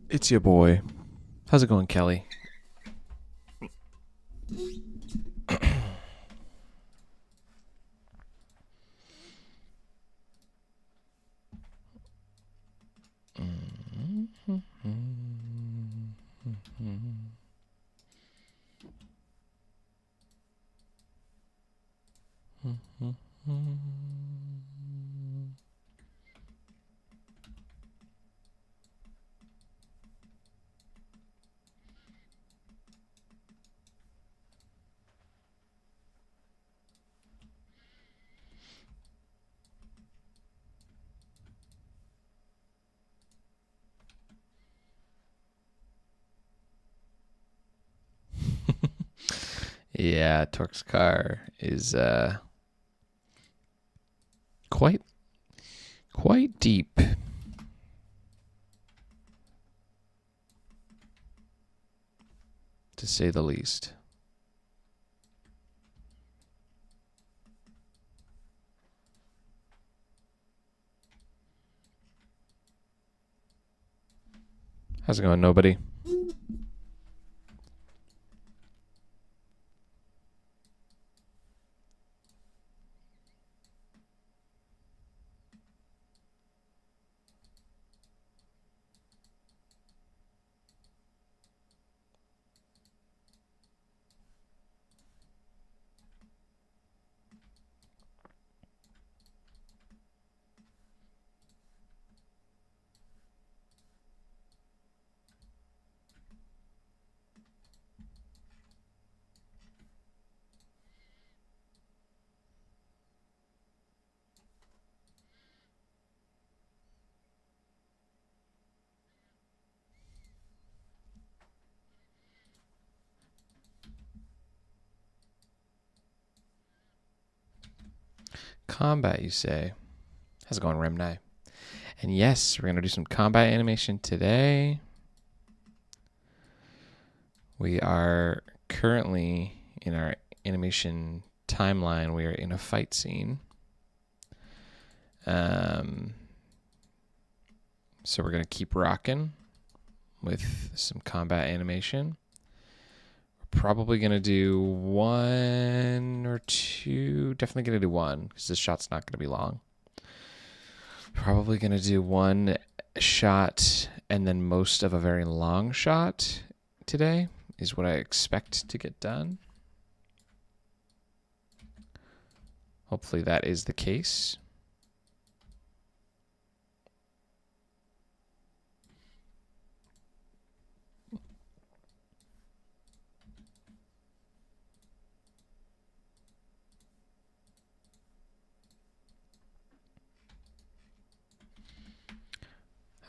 It's your boy. How's it going, Kelly? Yeah, Torque's car is quite deep, to say the least. How's it going, nobody? Combat, you say? How's it going, Remni? And yes, we're going to do some combat animation today. We are currently in our animation timeline. We are in a fight scene. So we're going to keep rocking with some combat animation. We're probably going to do one or two. Definitely going to do one because this shot's not going to be long. Probably going to do one shot and then most of a very long shot today is what I expect to get done. Hopefully that is the case.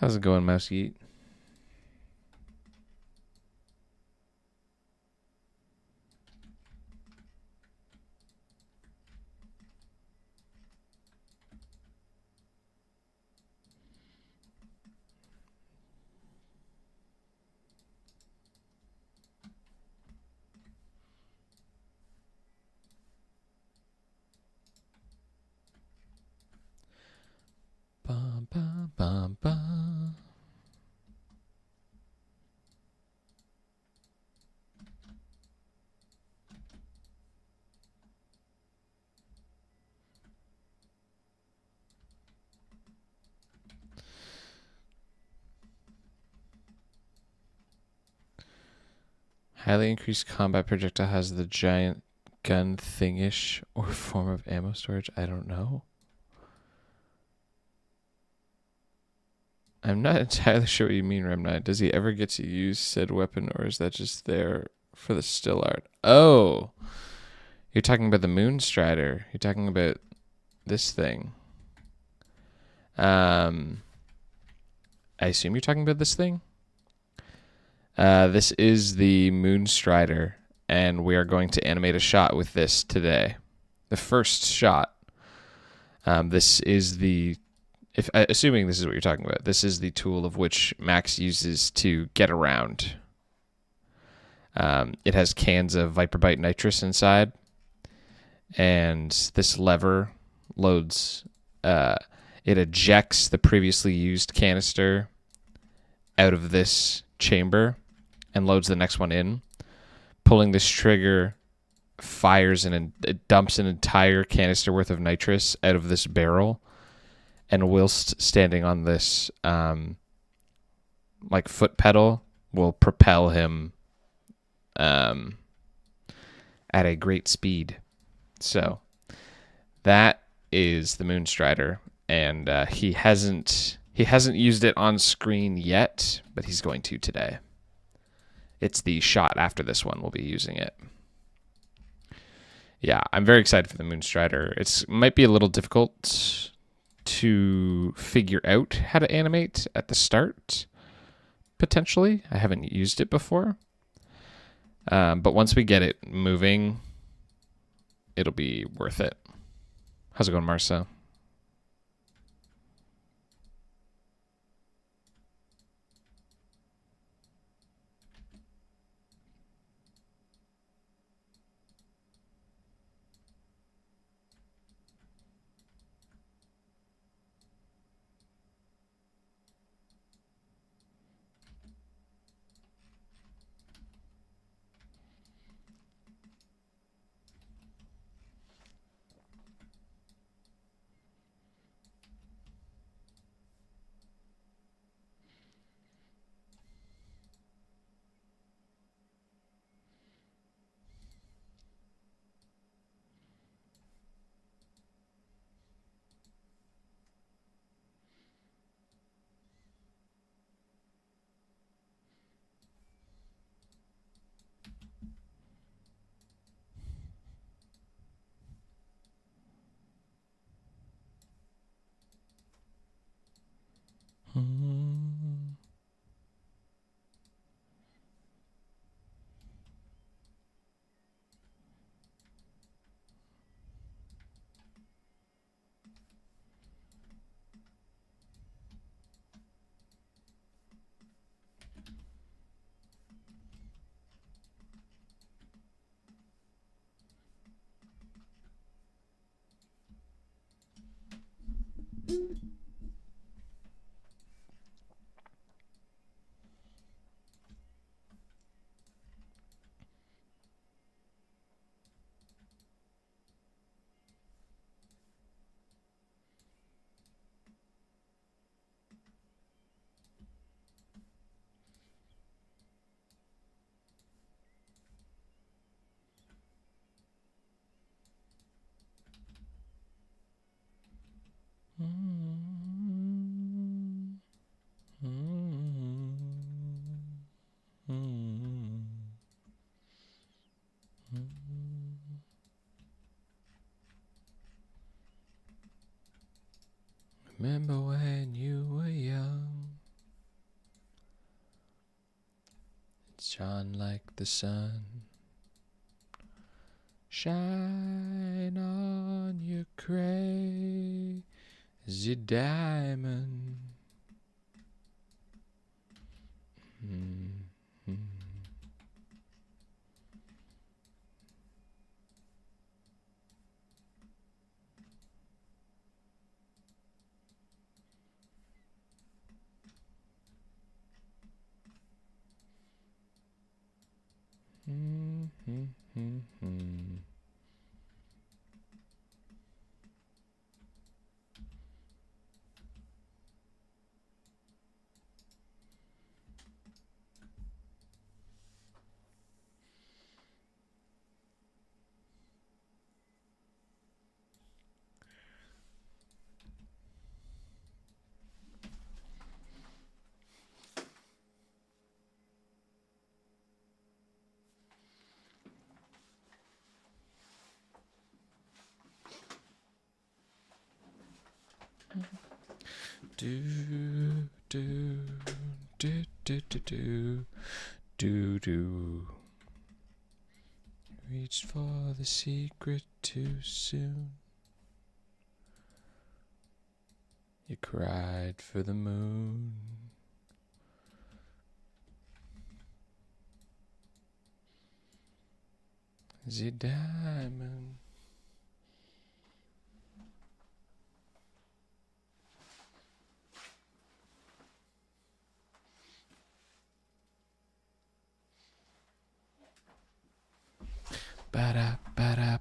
How's it going, Mouse Yeet? Bum, bum, bum, bum. Highly increased combat projectile has the giant gun thingish or form of ammo storage. I don't know. I'm not entirely sure what you mean, Remnite. Does he ever get to use said weapon, or is that just there for the still art? Oh, you're talking about the Moon Strider. You're talking about this thing. I assume you're talking about this thing. This is the Moon Strider, and we are going to animate a shot with this today. The first shot. This is the, assuming this is what you're talking about, this is the tool of which Max uses to get around. It has cans of Viper Bite nitrous inside, and this lever loads. It ejects the previously used canister out of this chamber and loads the next one in. Pulling this trigger fires and it dumps an entire canister worth of nitrous out of this barrel, and whilst standing on this like foot pedal will propel him at a great speed. So that is the Moonstrider, and he hasn't used it on screen yet, but he's going to today. It's the shot after this one we'll be using it. Yeah, I'm very excited for the Moonstrider. It might be a little difficult to figure out how to animate at the start, potentially. I haven't used it before. But once we get it moving, it'll be worth it. How's it going, Marcel? Remember when you were young, it shone like the sun. Shine on your crazy diamond. Do do do do do do do do. Reached for the secret too soon. You cried for the moon. The diamond. Ba-da, ba-da.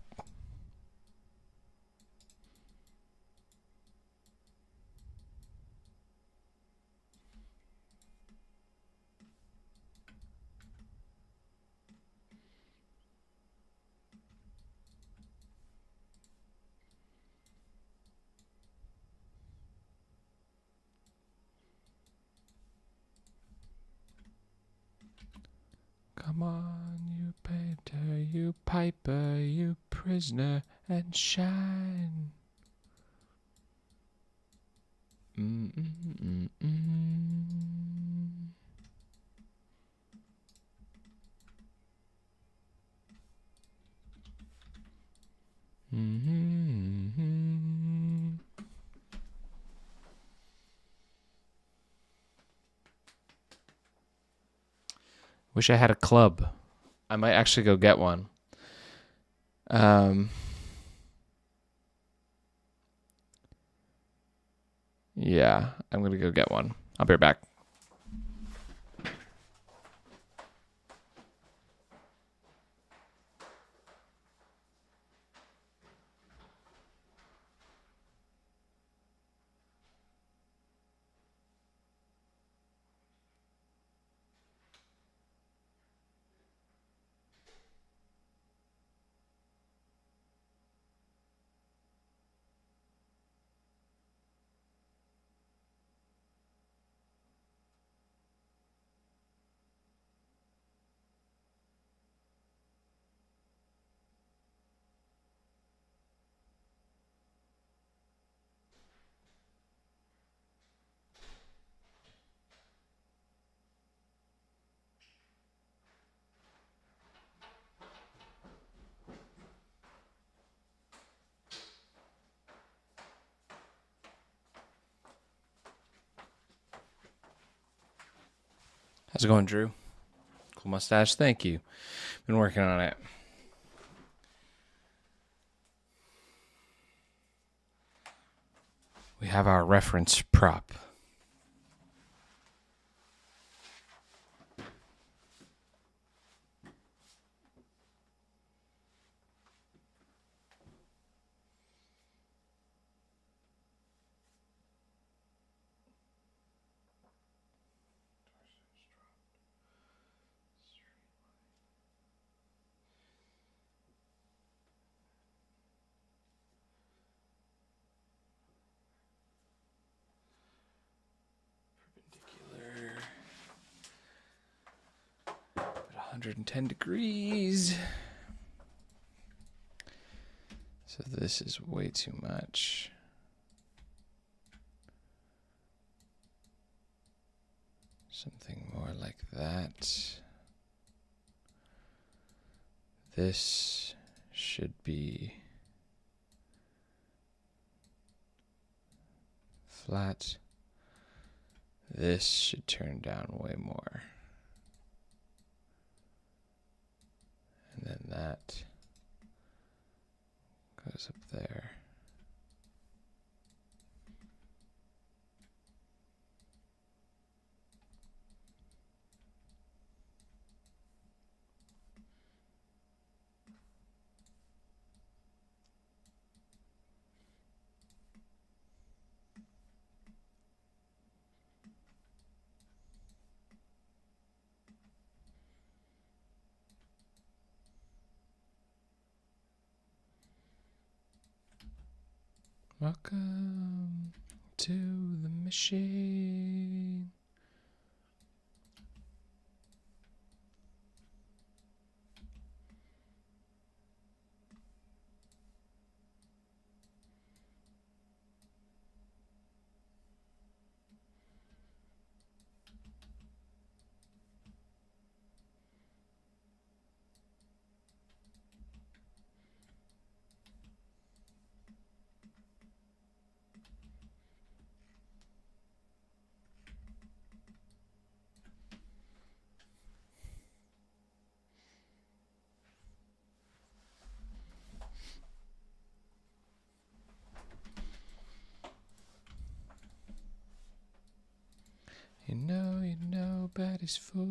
Come on, you painter, you piper, you prisoner, and shine. Mm-mm-mm-mm. Mm-hmm. Wish I had a club. I might actually go get one. Yeah, I'm gonna go get one. I'll be right back. How's it going, Drew? Cool mustache. Thank you. Been working on it. We have our reference prop. Perpendicular. At 110 degrees. So this is way too much. Something more like that. This should be flat. This should turn down way more. And then that goes up there. Welcome to the machine. You know, body's full.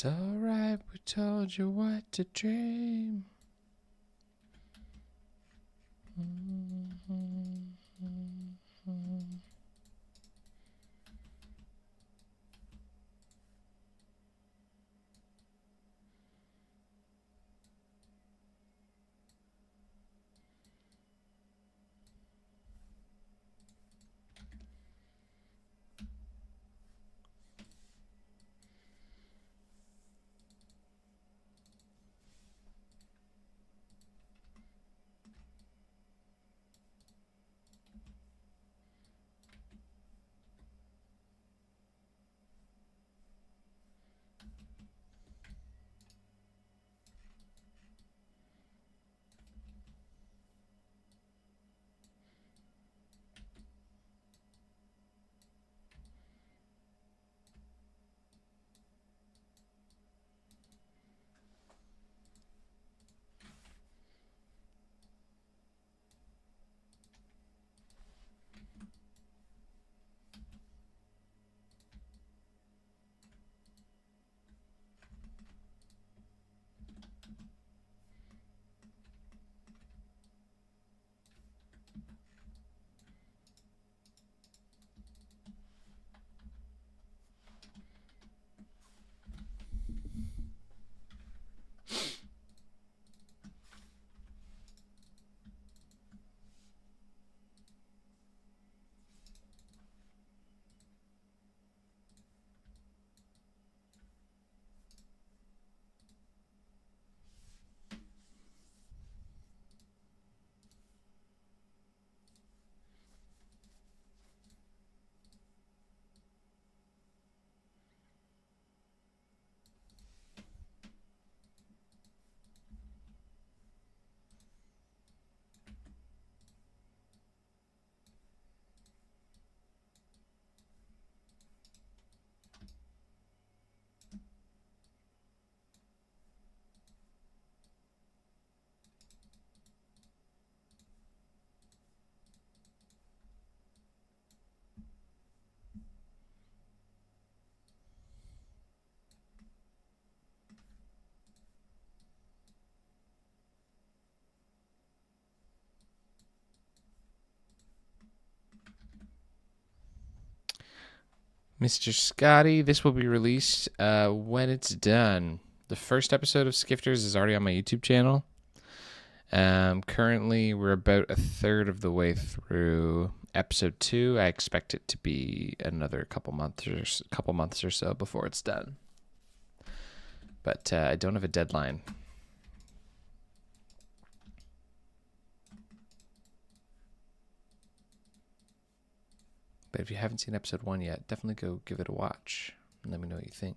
It's alright, we told you what to dream. Mr. Scotty, this will be released when it's done. The first episode of Skifters is already on my YouTube channel. Currently, we're about a third of the way through episode 2. I expect it to be another couple months or so before it's done. But I don't have a deadline. But if you haven't seen episode 1 yet, definitely go give it a watch and let me know what you think.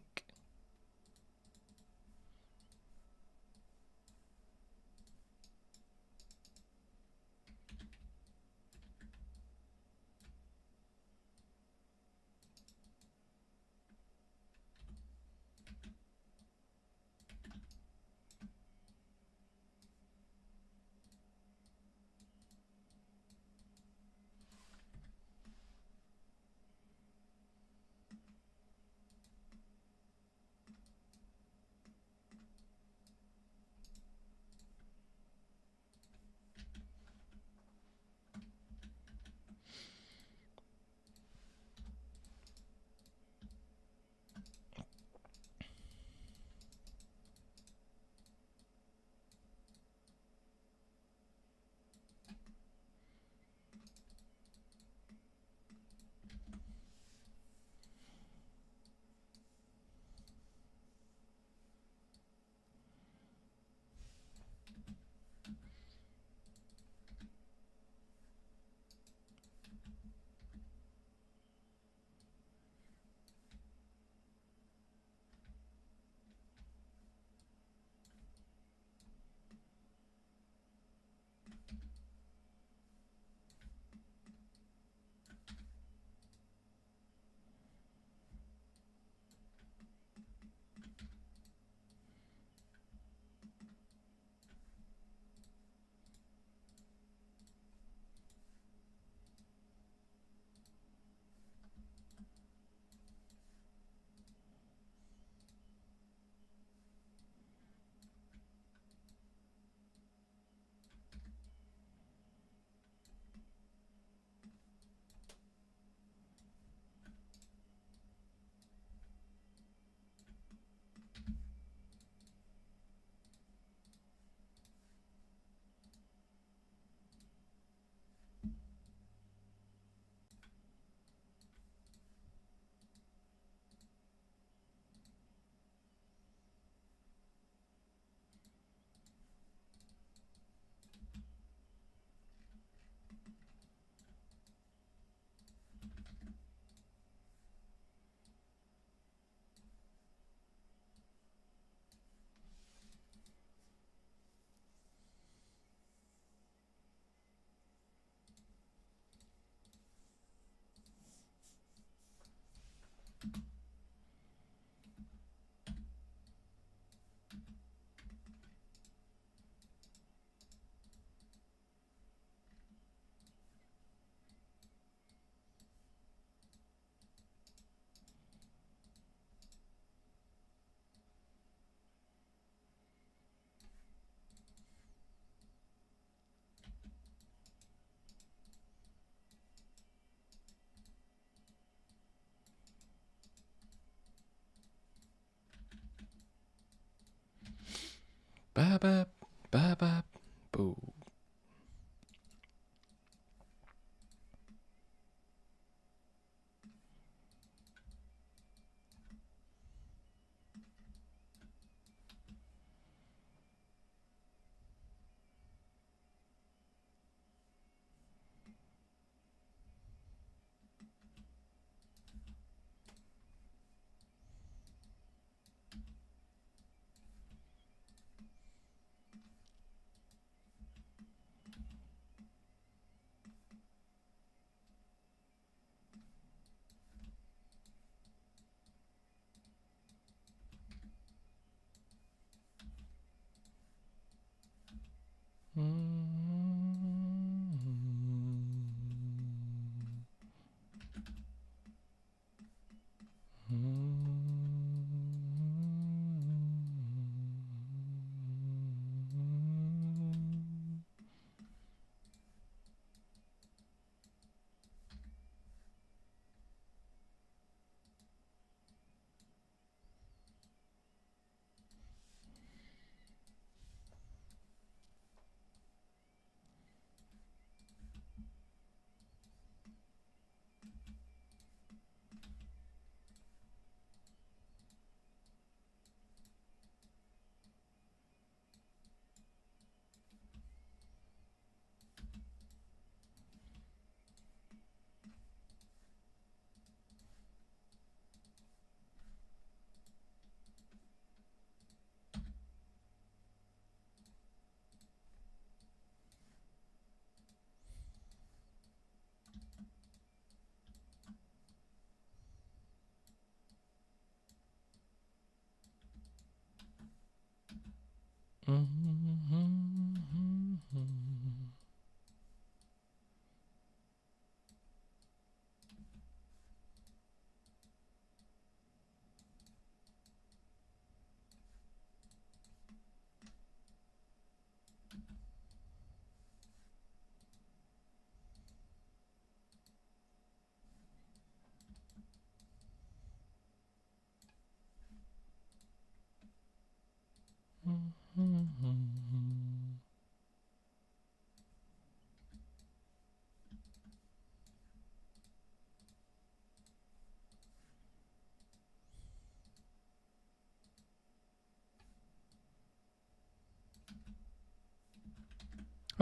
Ba ba ba ba boo.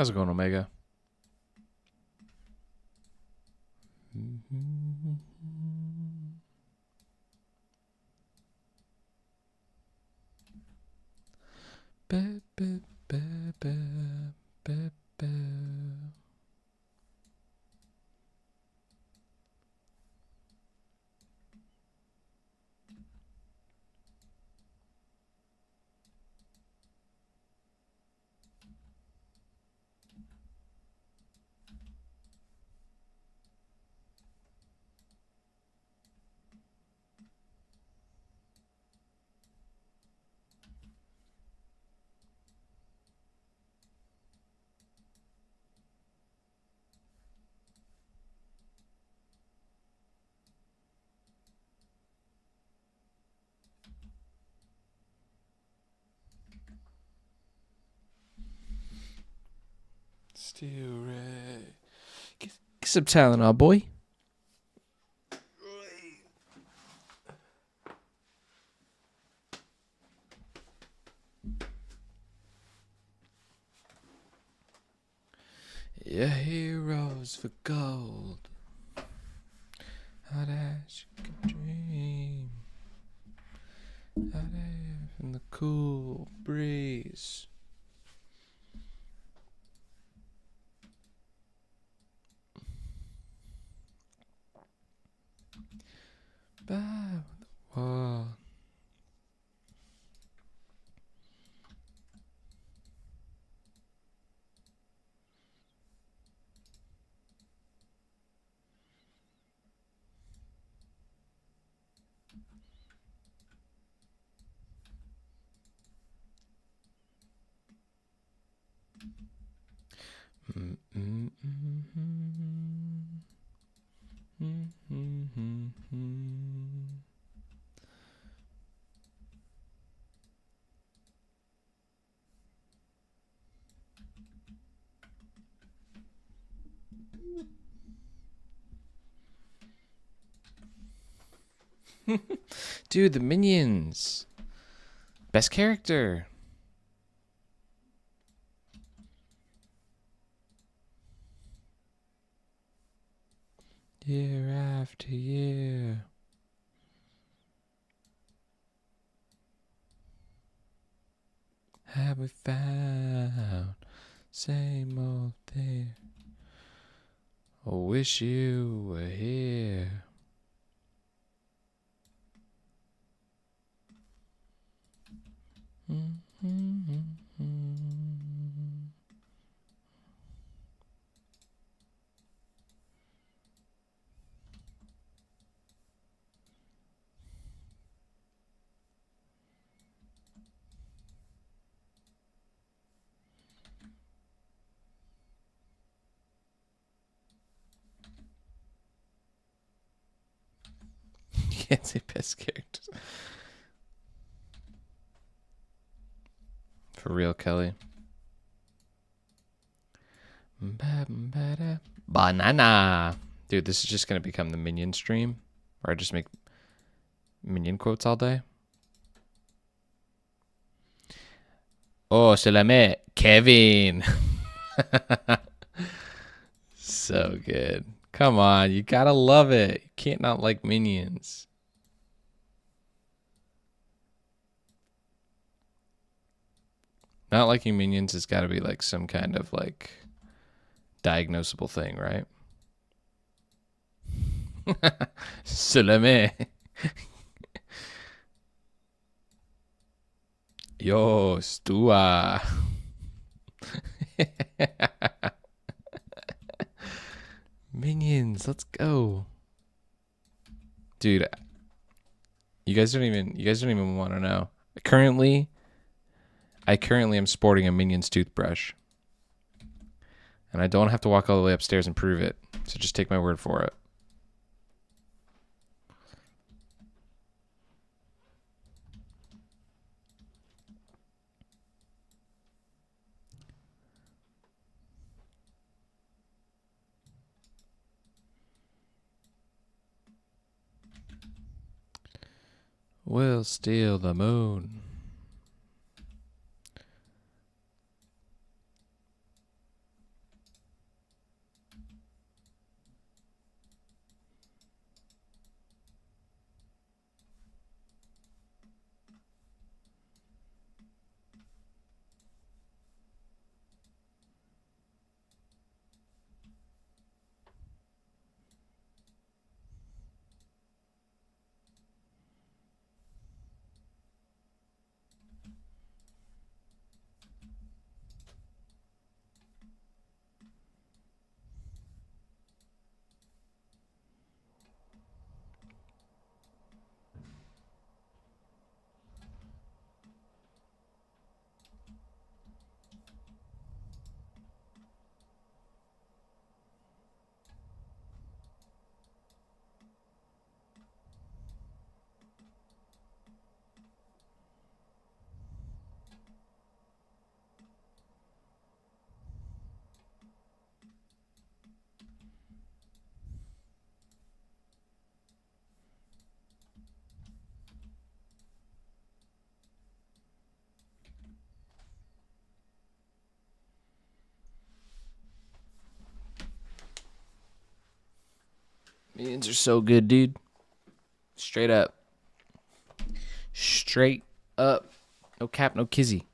How's it going, Omega? Ba, ba, ba, ba, ba, ba. Still right. Get some Tylenol, boy. Your heroes for gold. How that you can dream. Out there in the cool breeze. By the wall. Dude, the minions. Best character. Year after year. Have we found same old thing? I wish you were here. Can't say best characters. For real, Kelly. Banana. Dude, this is just going to become the minion stream where I just make minion quotes all day. Oh, se la met. Kevin. So good. Come on, you gotta love it. You can't not like minions. Not liking minions has got to be like some kind of like diagnosable thing, right? Salame. Yo, Stua. Minions, let's go. Dude, you guys don't even want to know. I currently am sporting a Minions toothbrush. And I don't have to walk all the way upstairs and prove it. So just take my word for it. We'll steal the moon. Minions are so good, dude. Straight up. Straight up. No cap, no kizzy.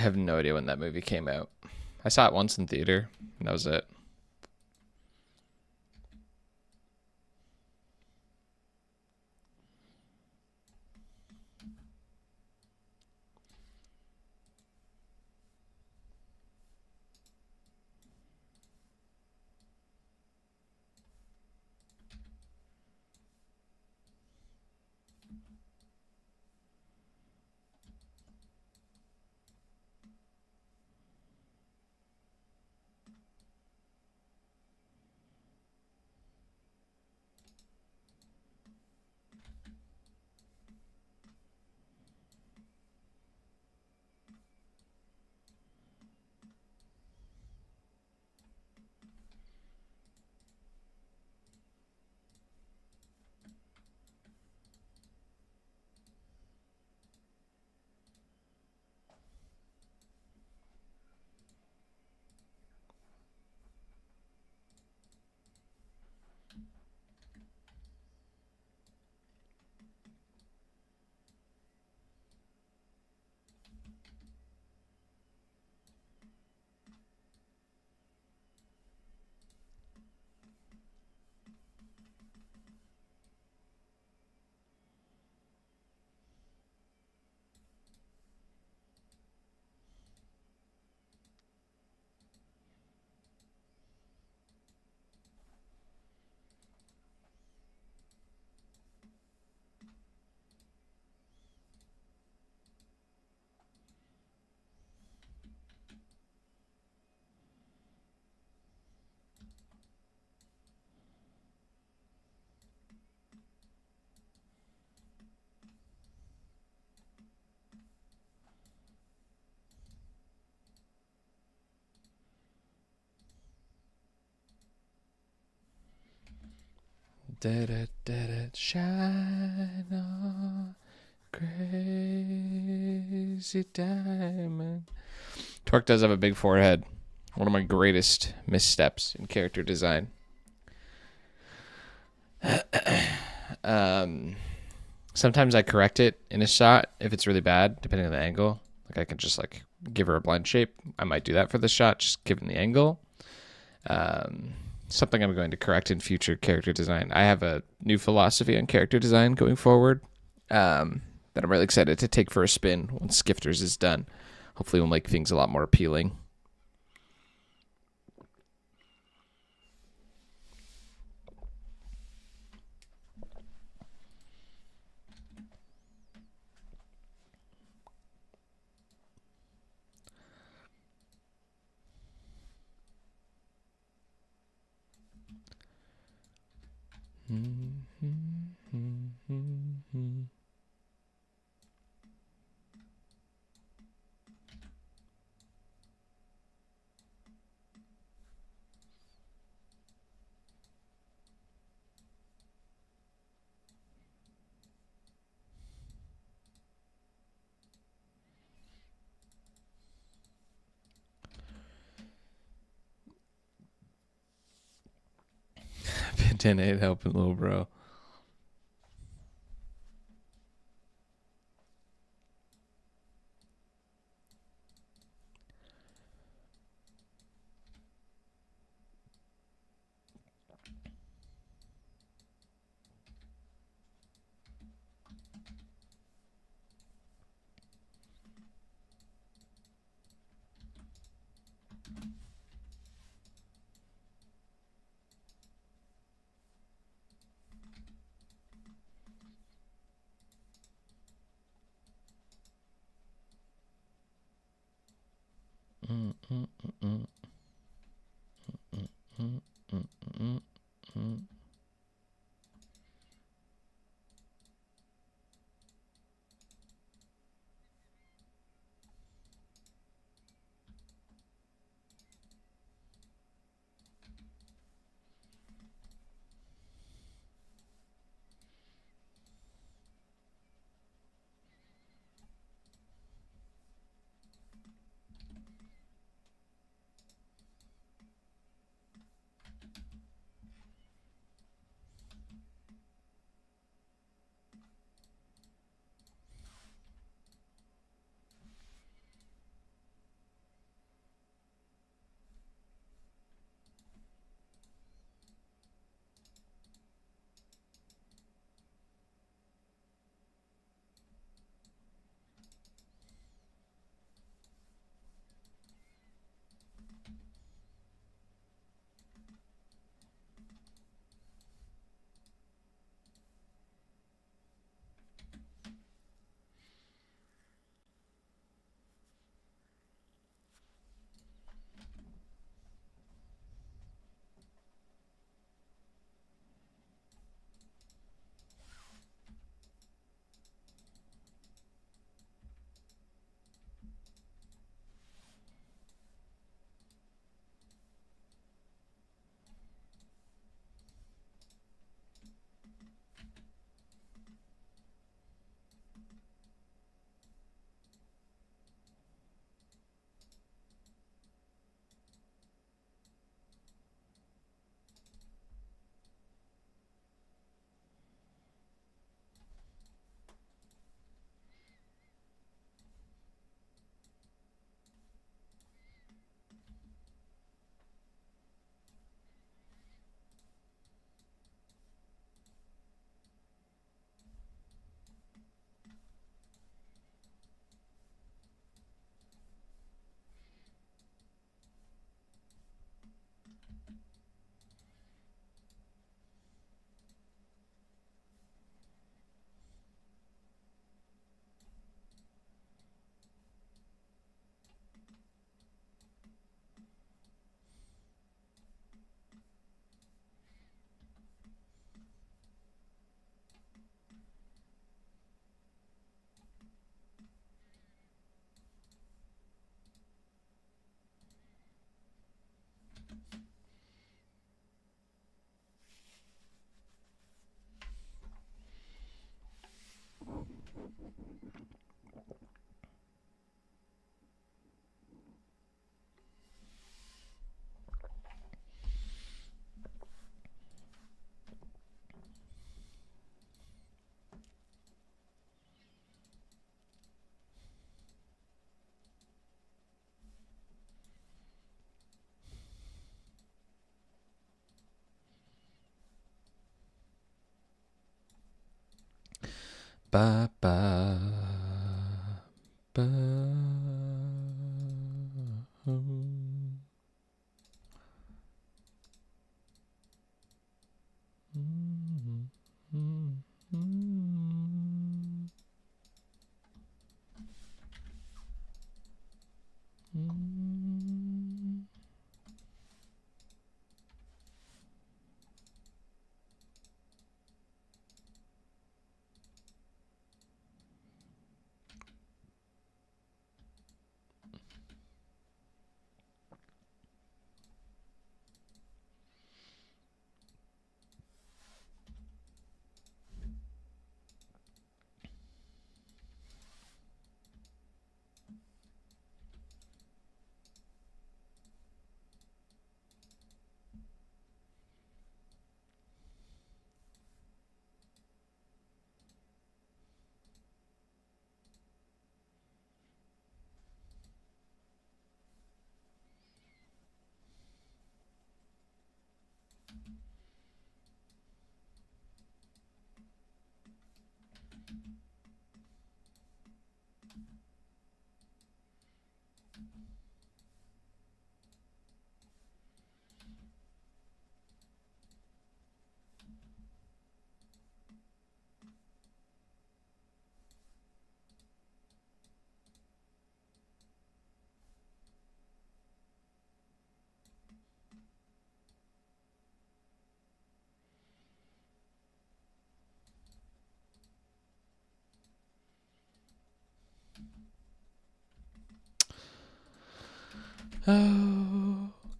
I have no idea when that movie came out. I saw it once in theater, and that was it. Shine on, crazy diamond. Torque does have a big forehead. One of my greatest missteps in character design. Sometimes I correct it in a shot if it's really bad, depending on the angle. Like I can just like give her a blind shape. I might do that for the shot, just given the angle. Something I'm going to correct in future character design. I have a new philosophy on character design going forward that I'm really excited to take for a spin when Skifters is done. Hopefully we'll make things a lot more appealing. Pin 8 helping little bro. Ba ba ba.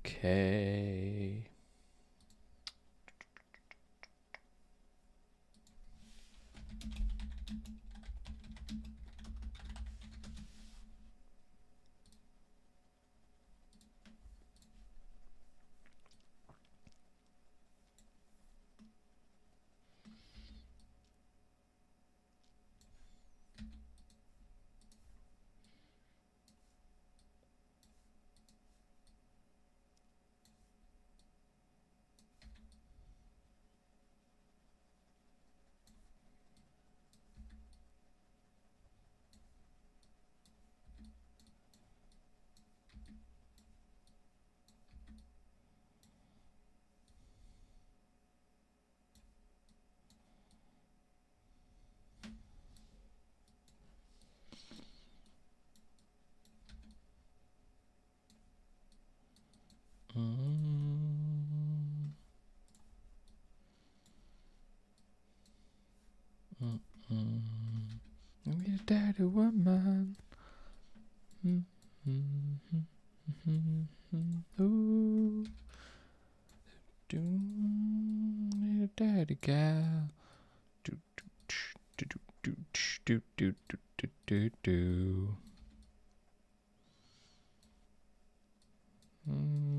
Okay. Mm, mm, mm. Your daddy woman. Mm, mm, mm, mm, mm. Ooh, do need a daddy gal. Do do do do do do do do do do. Mm.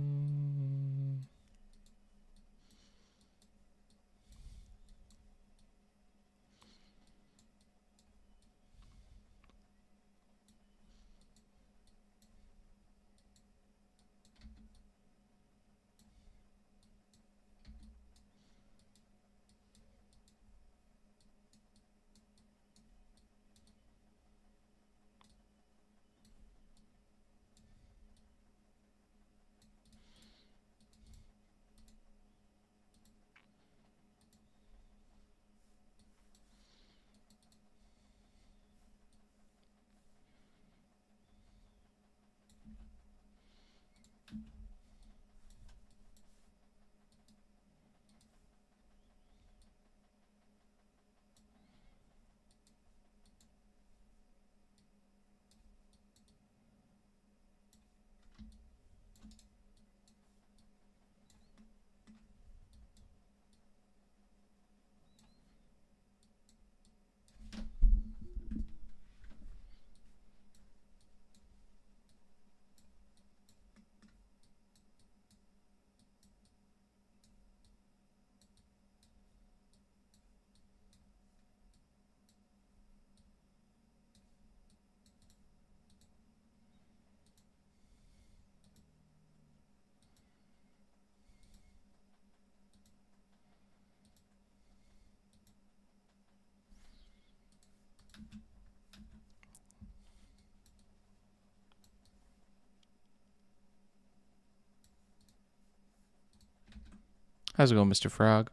How's it going, Mr. Frog?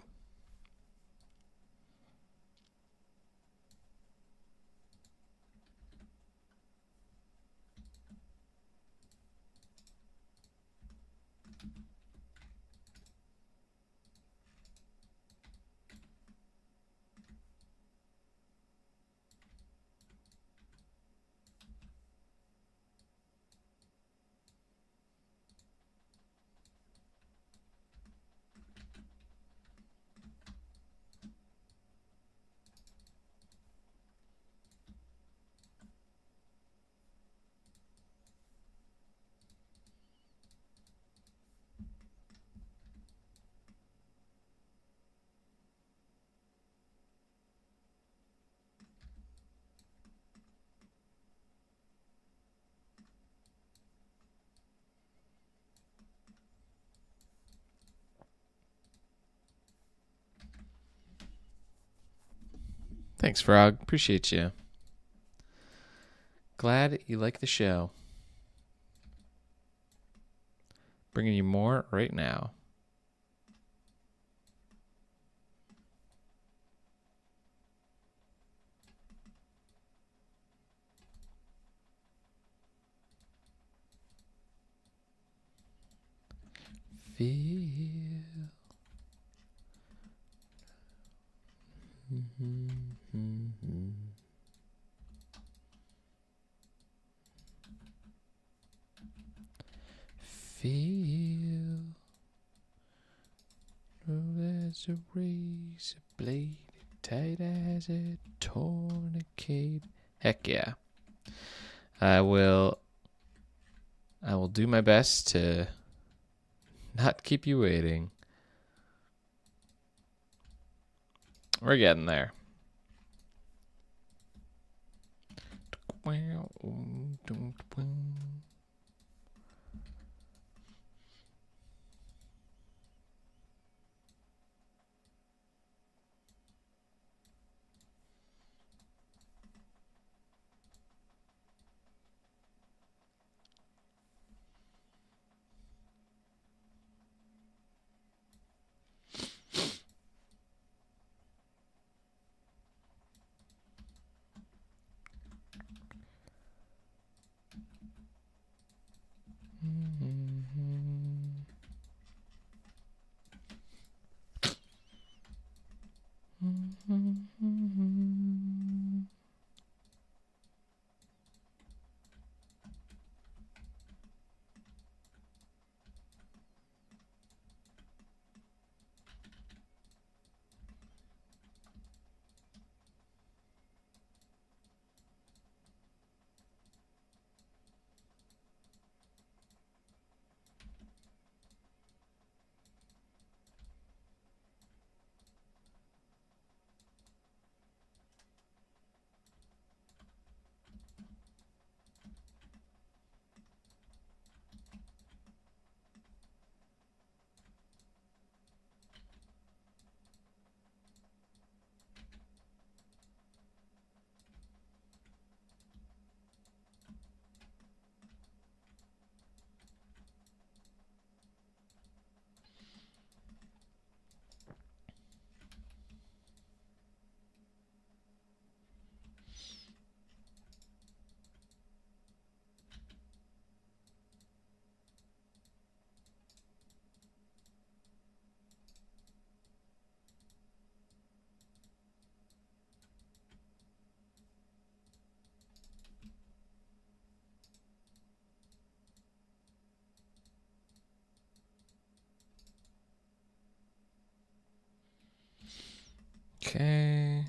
Thanks, Frog. Appreciate you. Glad you like the show. Bringing you more right now. Feel. Feel. Oh, as a razor blade, tight as a tourniquet. Heck yeah. I will do my best to not keep you waiting. We're getting there. Okay.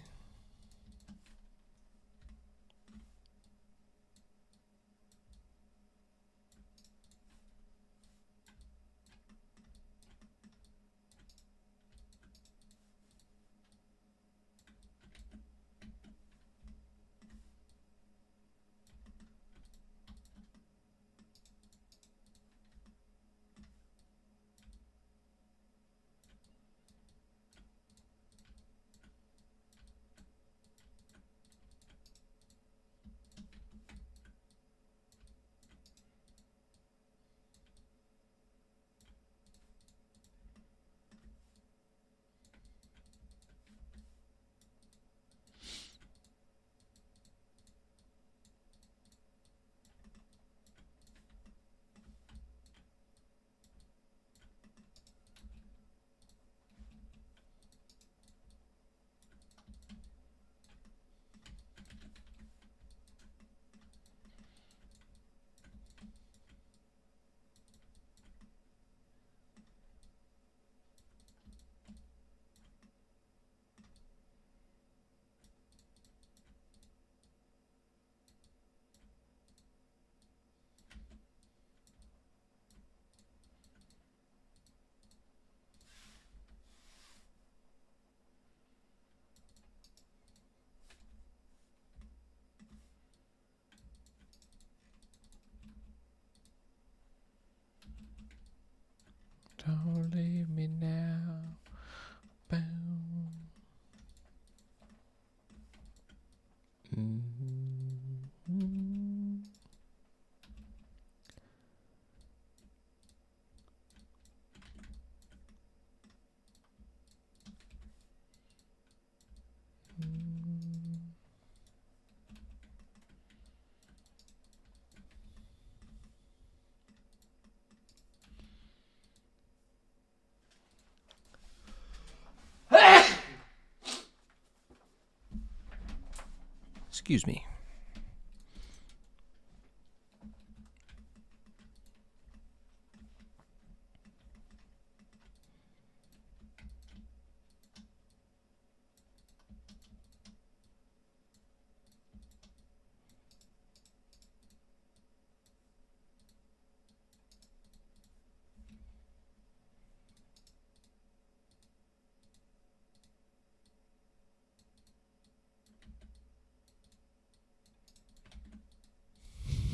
Excuse me.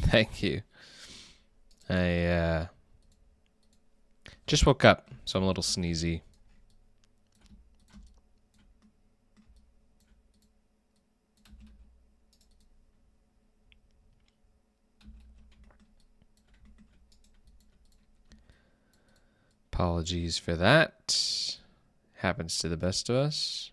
Thank you. I just woke up, so I'm a little sneezy. Apologies for that. Happens to the best of us.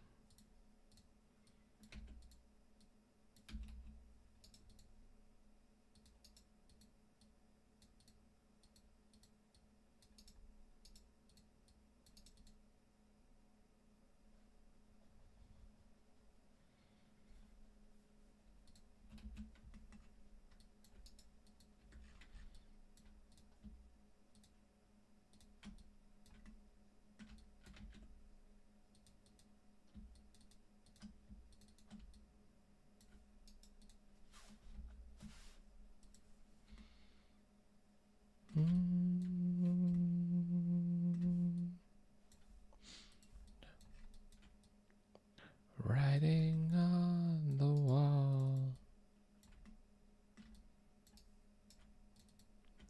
Writing on the wall.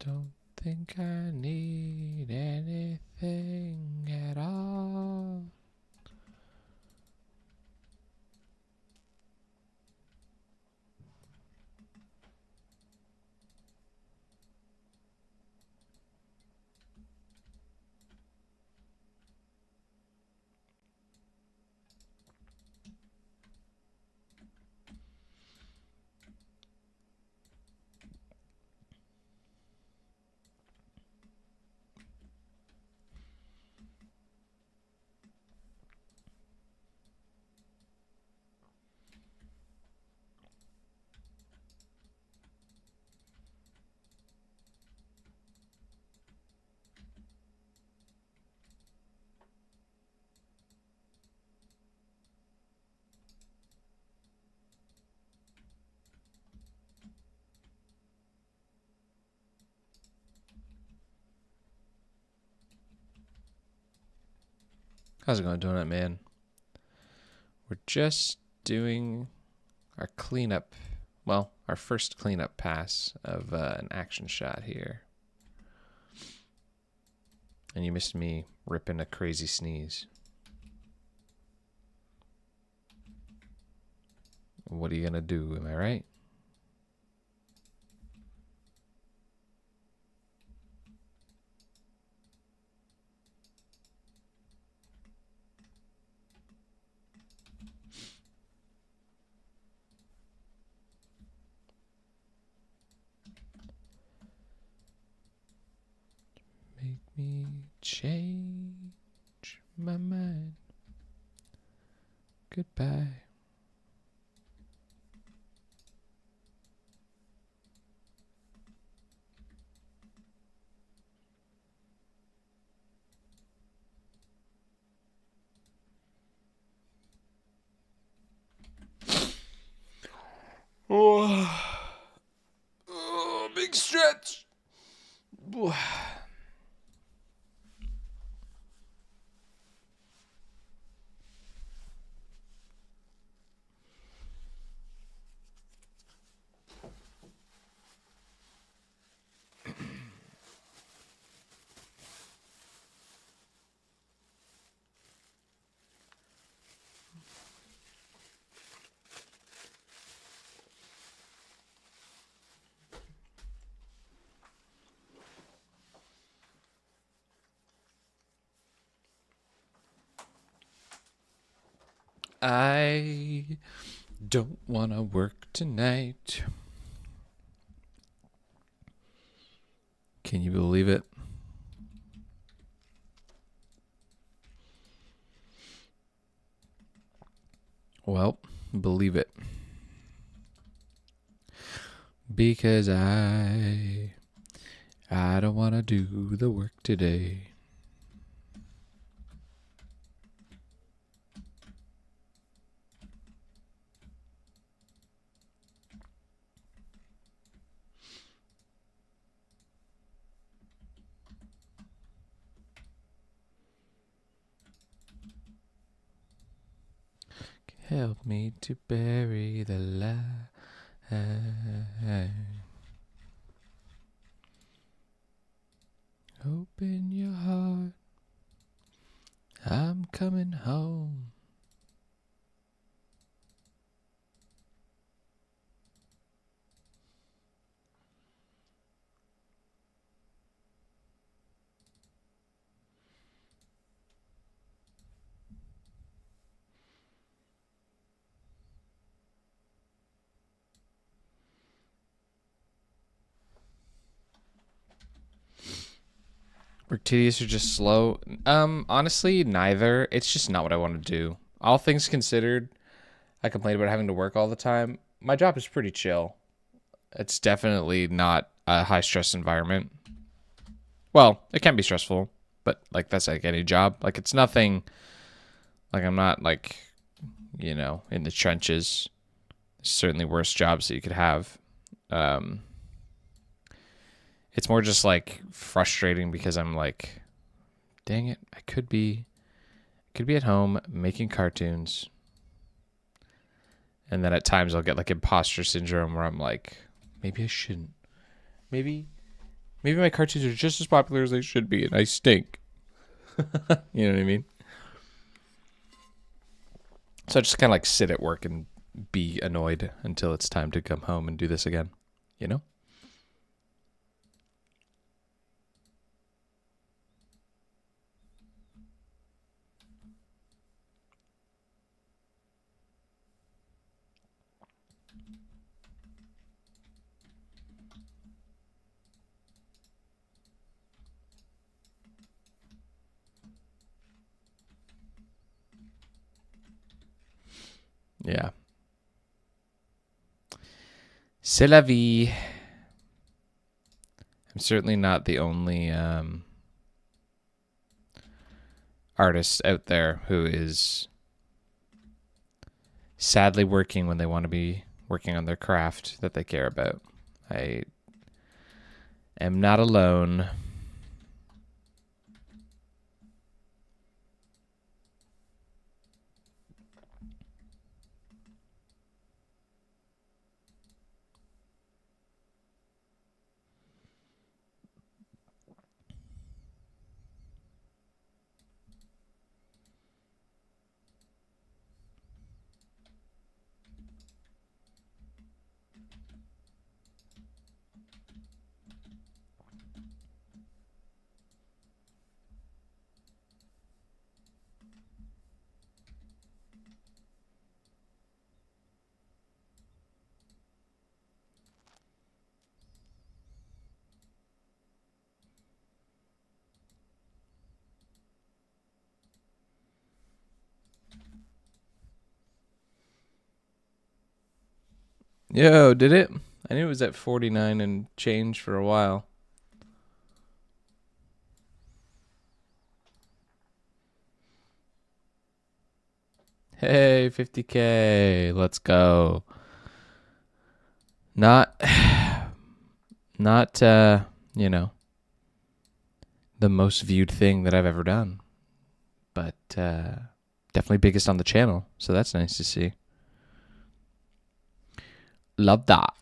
Don't think I need anything at all. How's it going, Donut Man? We're just doing our cleanup, well, our first cleanup pass of an action shot here. And you missed me ripping a crazy sneeze. What are you gonna do, am I right? Make me change my mind. Goodbye. Oh, big stretch. I don't want to work tonight. Can you believe it? Well, believe it. Because I don't want to do the work today. Help me to bury the lie. Open your heart. I'm coming home. Work tedious or just slow? Honestly, neither. It's just not what I want to do. All things considered, I complain about having to work all the time. My job is pretty chill. It's definitely not a high stress environment. Well, it can be stressful, but like that's like any job. Like it's nothing. Like I'm not like, in the trenches. There's certainly worse jobs that you could have. It's more just like frustrating because I'm like, dang it, I could be at home making cartoons. And then at times I'll get like imposter syndrome where I'm like, maybe I shouldn't. Maybe my cartoons are just as popular as they should be and I stink. You know what I mean? So I just kind of like sit at work and be annoyed until it's time to come home and do this again, you know? Yeah. C'est la vie. I'm certainly not the only artist out there who is sadly working when they want to be working on their craft that they care about. I am not alone. Yo, did it? I knew it was at 49 and change for a while. Hey, 50K. Let's go. Not the most viewed thing that I've ever done. But definitely biggest on the channel. So that's nice to see. Love that.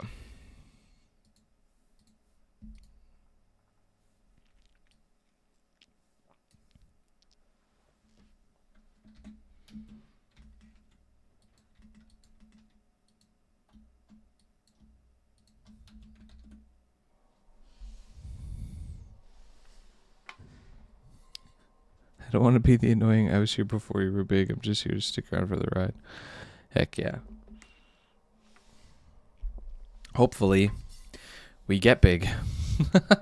I don't want to be the annoying, I was here before you were big. I'm just here to stick around for the ride. Heck yeah. Hopefully, we get big. I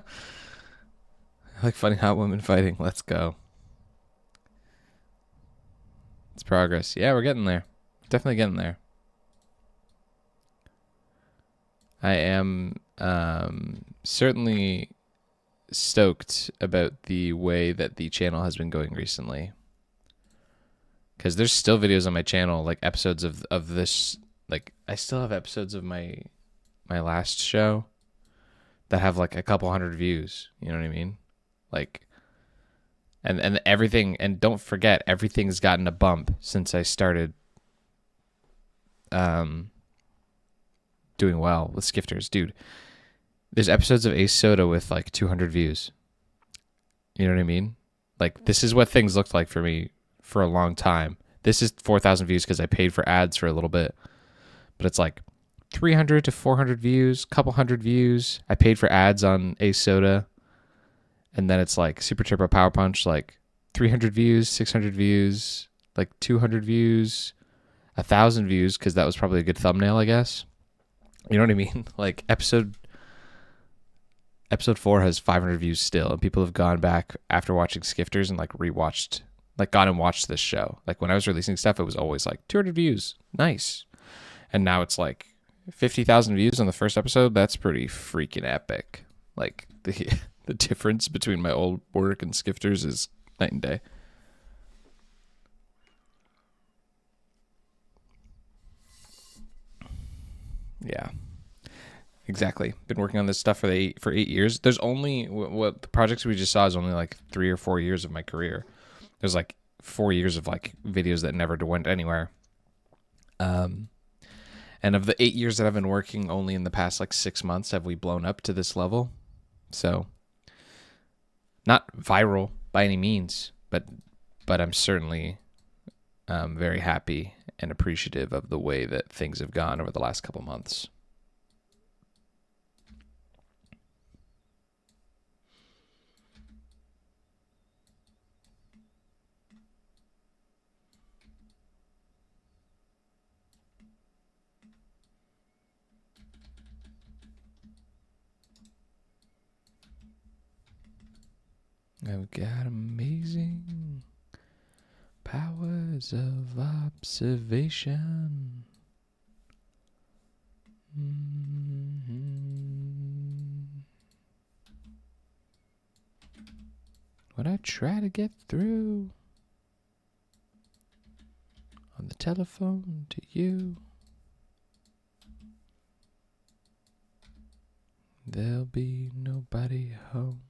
like funny hot women fighting. Let's go. It's progress. Yeah, we're getting there. Definitely getting there. I am certainly stoked about the way that the channel has been going recently. Because there's still videos on my channel, like episodes of this. Like I still have episodes of my last show that have like a couple hundred views. You know what I mean? Like, and everything. And don't forget, everything's gotten a bump since I started doing well with Skifters, dude. There's episodes of Ace Soda with like 200 views. You know what I mean? Like this is what things looked like for me for a long time. This is 4,000 views because I paid for ads for a little bit, but it's like 300 to 400 views, couple hundred views. I paid for ads on Ace Soda, and then it's like Super Turbo Power Punch, like 300 views, 600 views, like 200 views, 1,000 views because that was probably a good thumbnail, I guess. You know what I mean? Like episode 4 has 500 views still, and people have gone back after watching Skifters and like rewatched, like gone and watched this show. Like when I was releasing stuff, it was always like 200 views, nice, and now it's like 50,000 views on the first episode. That's pretty freaking epic. Like the difference between my old work and Skifters is night and day. Yeah. Exactly. Been working on this stuff for 8 years. There's only what the projects we just saw is only like 3 or 4 years of my career. There's like 4 years of like videos that never went anywhere. And of the 8 years that I've been working, only in the past like 6 months have we blown up to this level. So not viral by any means, but I'm certainly very happy and appreciative of the way that things have gone over the last couple months. I've got amazing powers of observation. When I try to get through on the telephone to you, there'll be nobody home.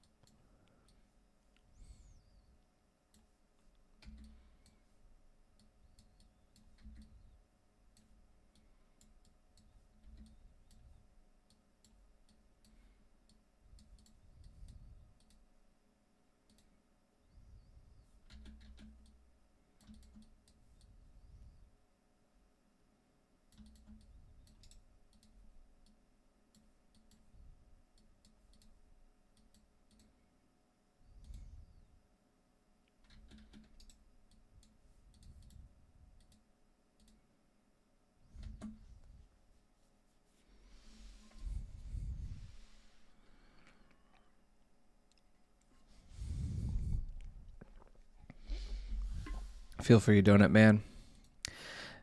Feel for you, Donut Man.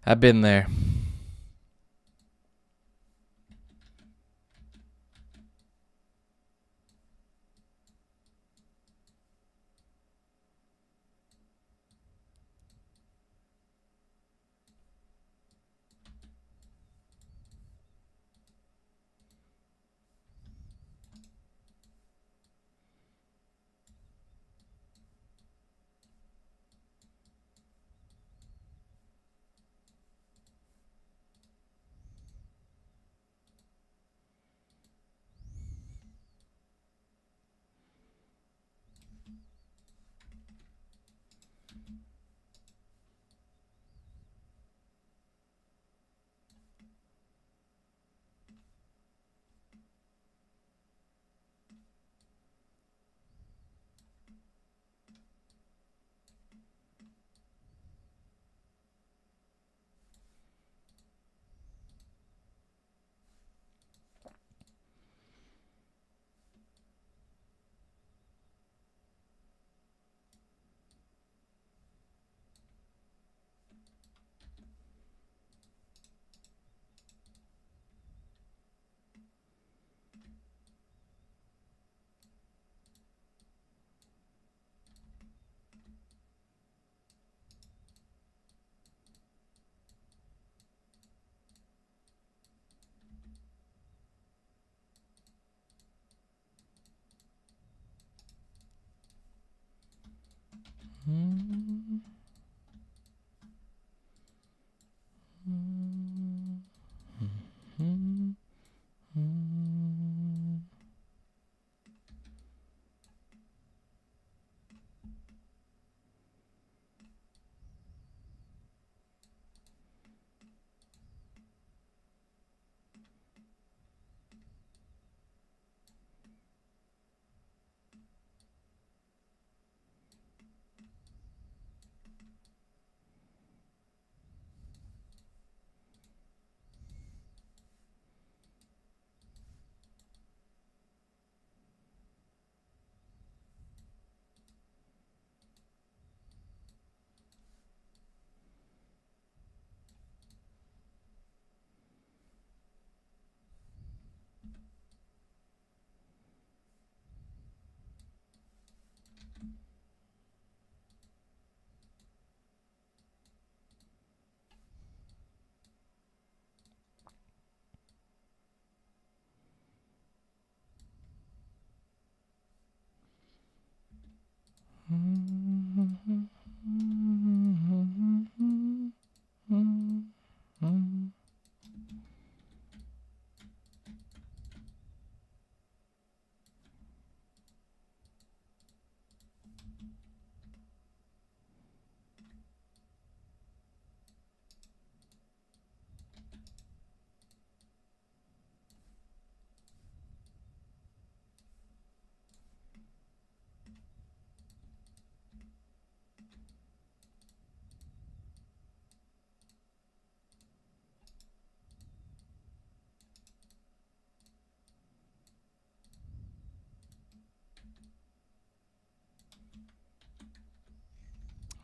I've been there.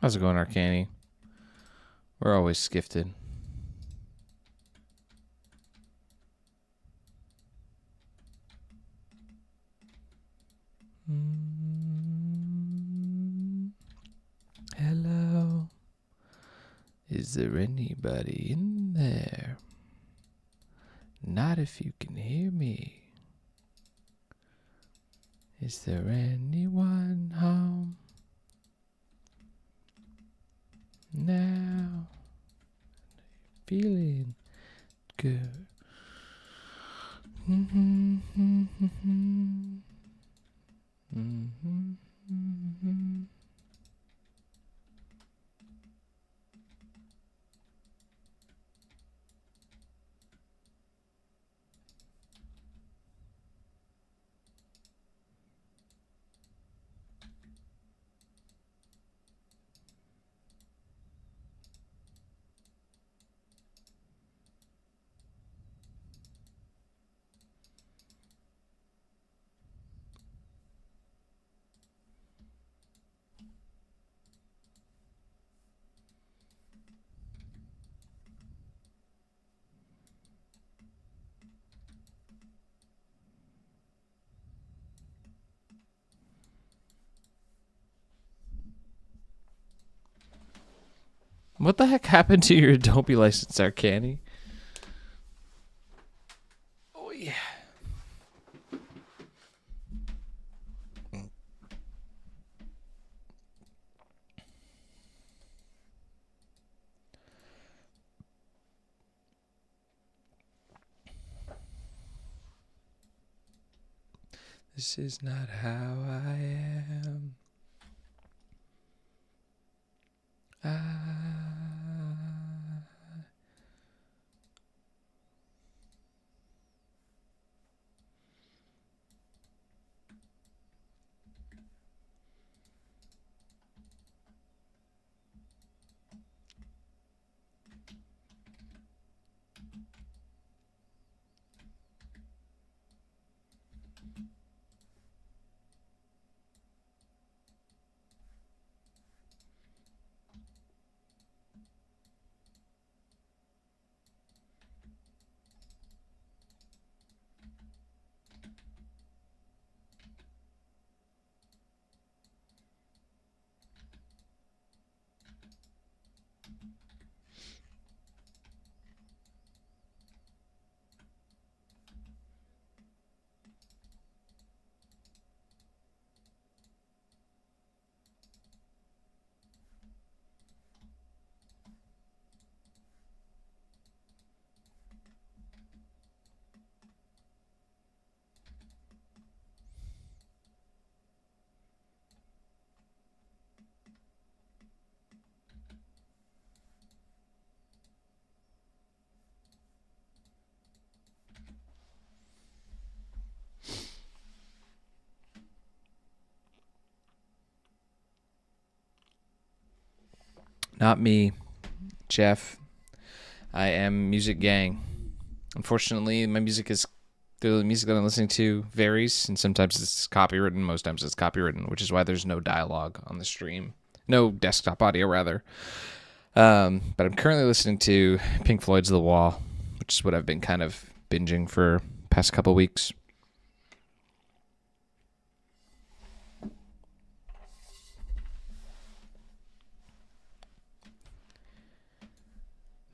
How's it going, Arcani? We're always skifted. Hello. Is there anybody in there? Not if you can hear me. Is there anyone home now? Feeling good. What the heck happened to your Adobe license, Arcani? Oh, yeah. This is not how I am. Not me, Jeff. I am Music Gang. Unfortunately, my music is the music that I'm listening to varies, and sometimes it's copywritten, most times it's copywritten, which is why there's no dialogue on the stream. No desktop audio, rather. But I'm currently listening to Pink Floyd's The Wall, which is what I've been kind of binging for past couple weeks.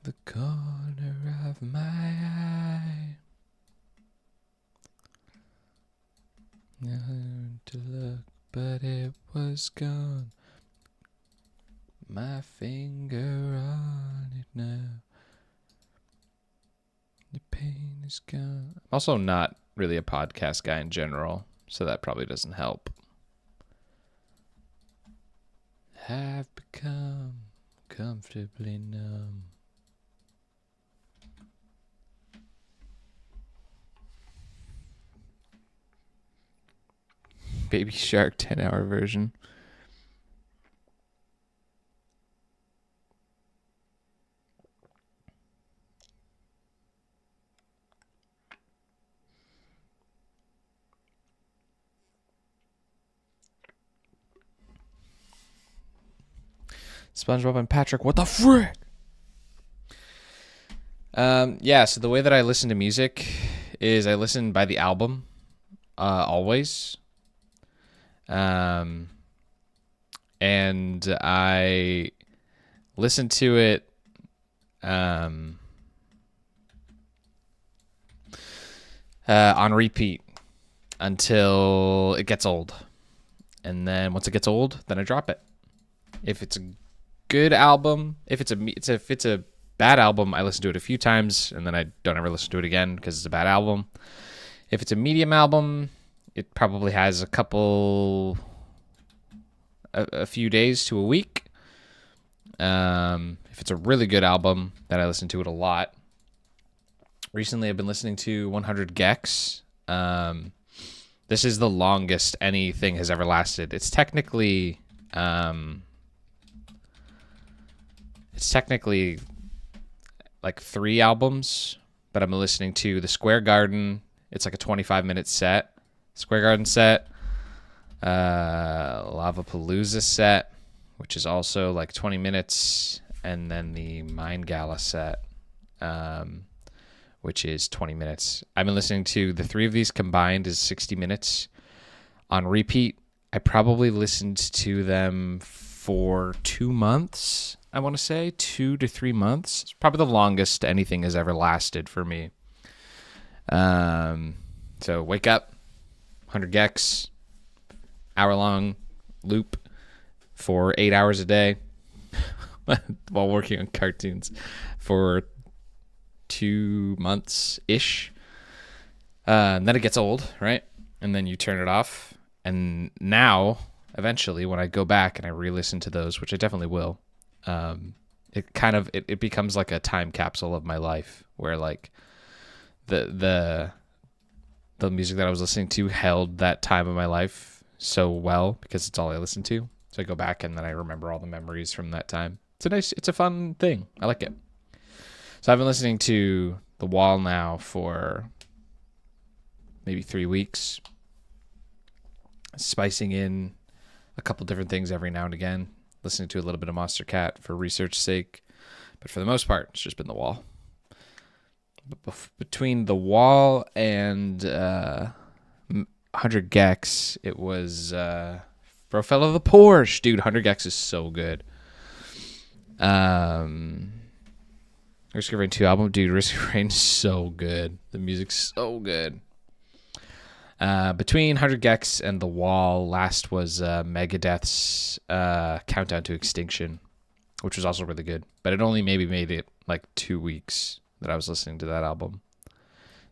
The corner of my eye. Nothing to look, but it was gone. My finger on it now. The pain is gone. I'm also not really a podcast guy in general, so that probably doesn't help. Have become comfortably numb. Baby Shark 10-hour version. SpongeBob and Patrick, what the frick? Yeah, so the way that I listen to music is I listen by the album, always. And I listen to it on repeat until it gets old. And then once it gets old, then I drop it. If it's a good album, if it's a bad album, I listen to it a few times and then I don't ever listen to it again because it's a bad album. If it's a medium album, it probably has a few days to a week. If it's a really good album, then I listen to it a lot. Recently, I've been listening to 100 gecs. This is the longest anything has ever lasted. It's technically like 3 albums, but I'm listening to the Square Garden. It's like a 25-minute set. Square Garden set. Lavapalooza set, which is also like 20 minutes. And then the Mind Gala set, which is 20 minutes. I've been listening to the 3 of these combined is 60 minutes on repeat. I probably listened to them for 2 months. I want to say 2 to 3 months. It's probably the longest anything has ever lasted for me. So wake up, 100 gecs, hour-long loop for 8 hours a day while working on cartoons for 2 months-ish. And then it gets old, right? And then you turn it off. And now, eventually, when I go back and I re-listen to those, which I definitely will, it becomes like a time capsule of my life where like the music that I was listening to held that time of my life so well because it's all I listened to. So I go back and then I remember all the memories from that time. It's a fun thing. I like it. So I've been listening to The Wall now for maybe 3 weeks, spicing in a couple different things every now and again, listening to a little bit of Monster Cat for research sake. But for the most part, it's just been The Wall. Between The Wall and 100 gecs, it was Profile the Porsche. Dude, 100 gecs is so good. Risk of Rain 2 album. Dude, Risk of Rain is so good. The music's so good. Between 100 gecs and The Wall, last was Megadeth's Countdown to Extinction, which was also really good. But it only maybe made it like 2 weeks that I was listening to that album.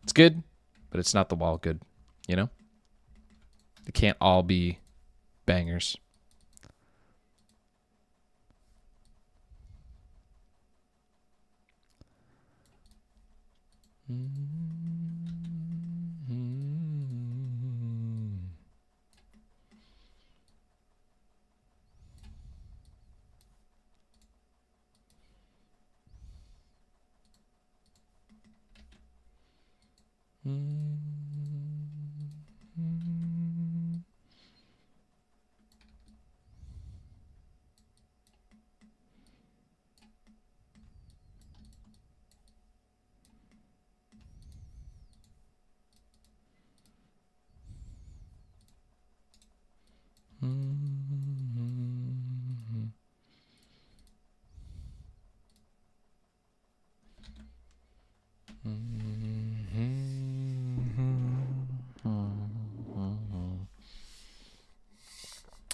It's good, but it's not The Wall good, you know? They can't all be bangers.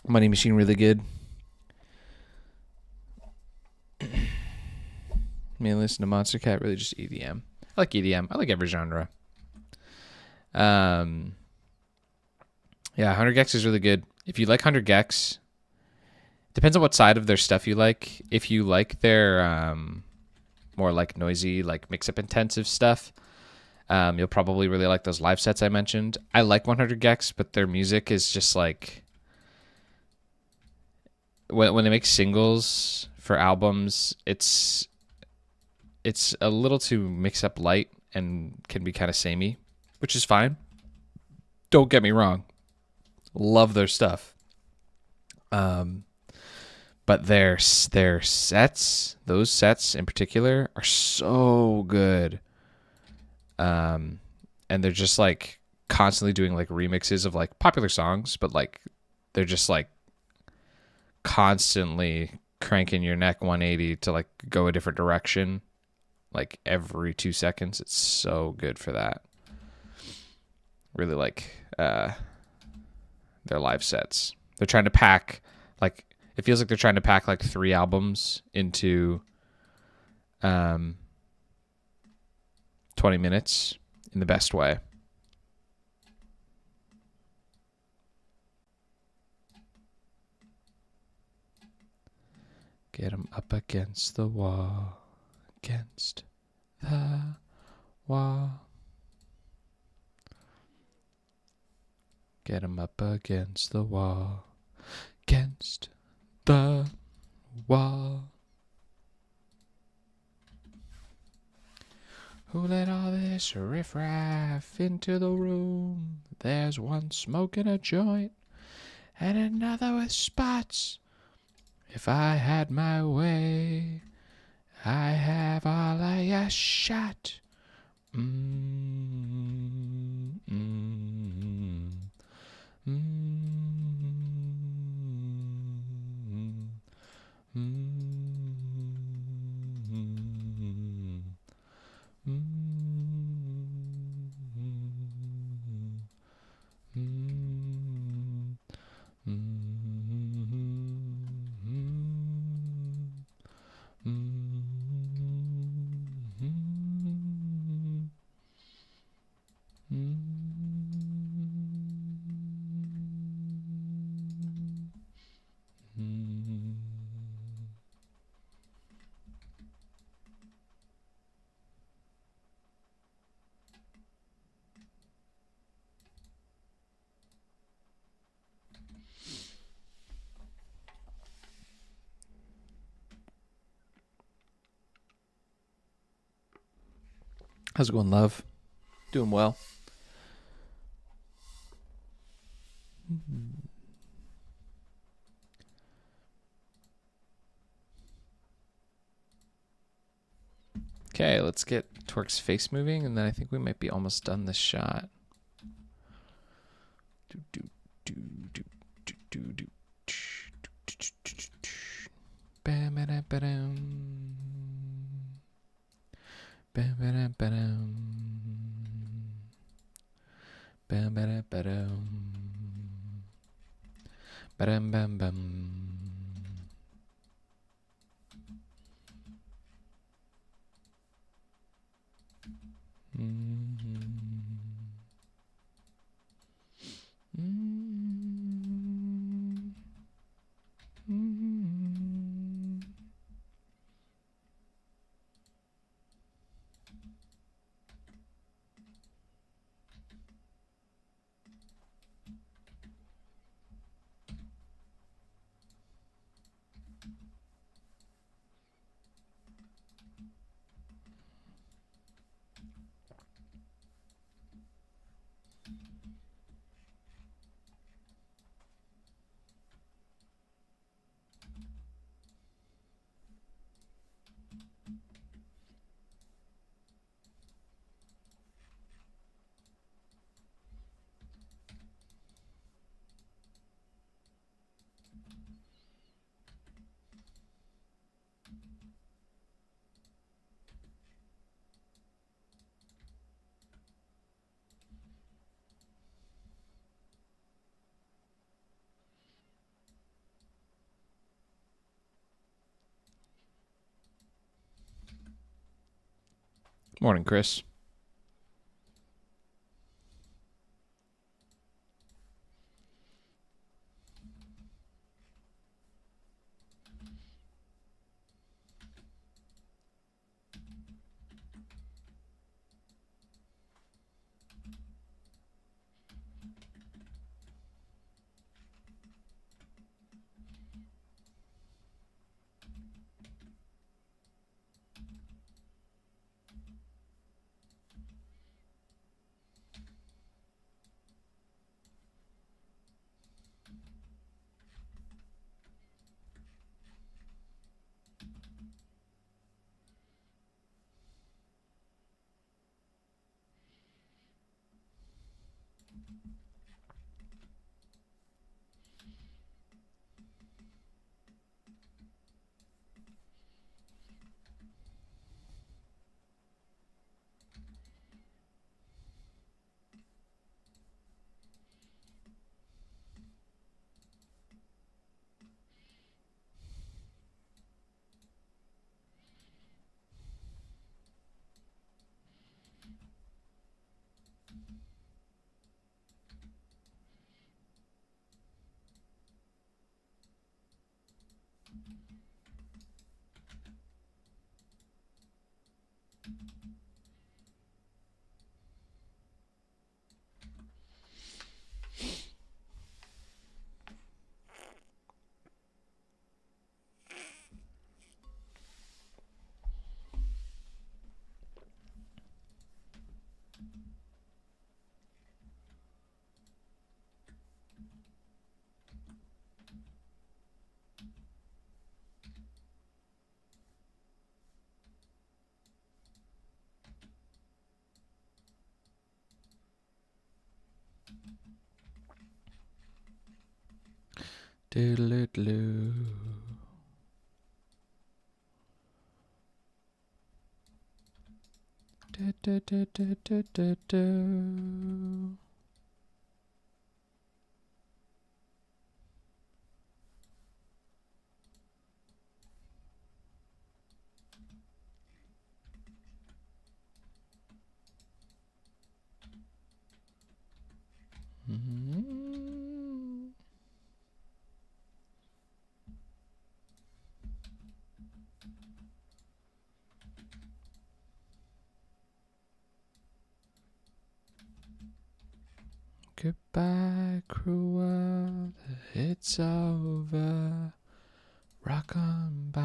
Money Machine really good. Man, listen to Monster Cat, really just EDM. I like EDM. I like every genre. Yeah, 100 gecs is really good. If you like 100 gecs, depends on what side of their stuff you like. If you like their more like noisy, like mix-up intensive stuff, you'll probably really like those live sets I mentioned. I like 100 gecs, but their music is just like when they make singles for albums, it's a little too mix-up light and can be kind of samey, which is fine. Don't get me wrong. Love their stuff. but their sets, those sets in particular, are so good. And they're just like constantly doing like remixes of like popular songs, but like they're just like constantly cranking your neck 180 to like go a different direction like every 2 seconds. It's so good for that. Really like their live sets. They're trying to pack like, it feels like they're trying to pack like 3 albums into 20 minutes in the best way. Get 'em up against the wall, against the wall. Get 'em up against the wall, against the wall. Who let all this riffraff into the room? There's one smoking a joint and another with spots. If I had my way, I have all of your shot. How's it going, love? Doing well. Okay, let's get Torque's face moving, and then I think we might be almost done this shot. Morning, Chris. Doodle-doo. Do-do-do-do-do-do-do. Mm-hmm. Goodbye, cruel world, it's over. Rock on by.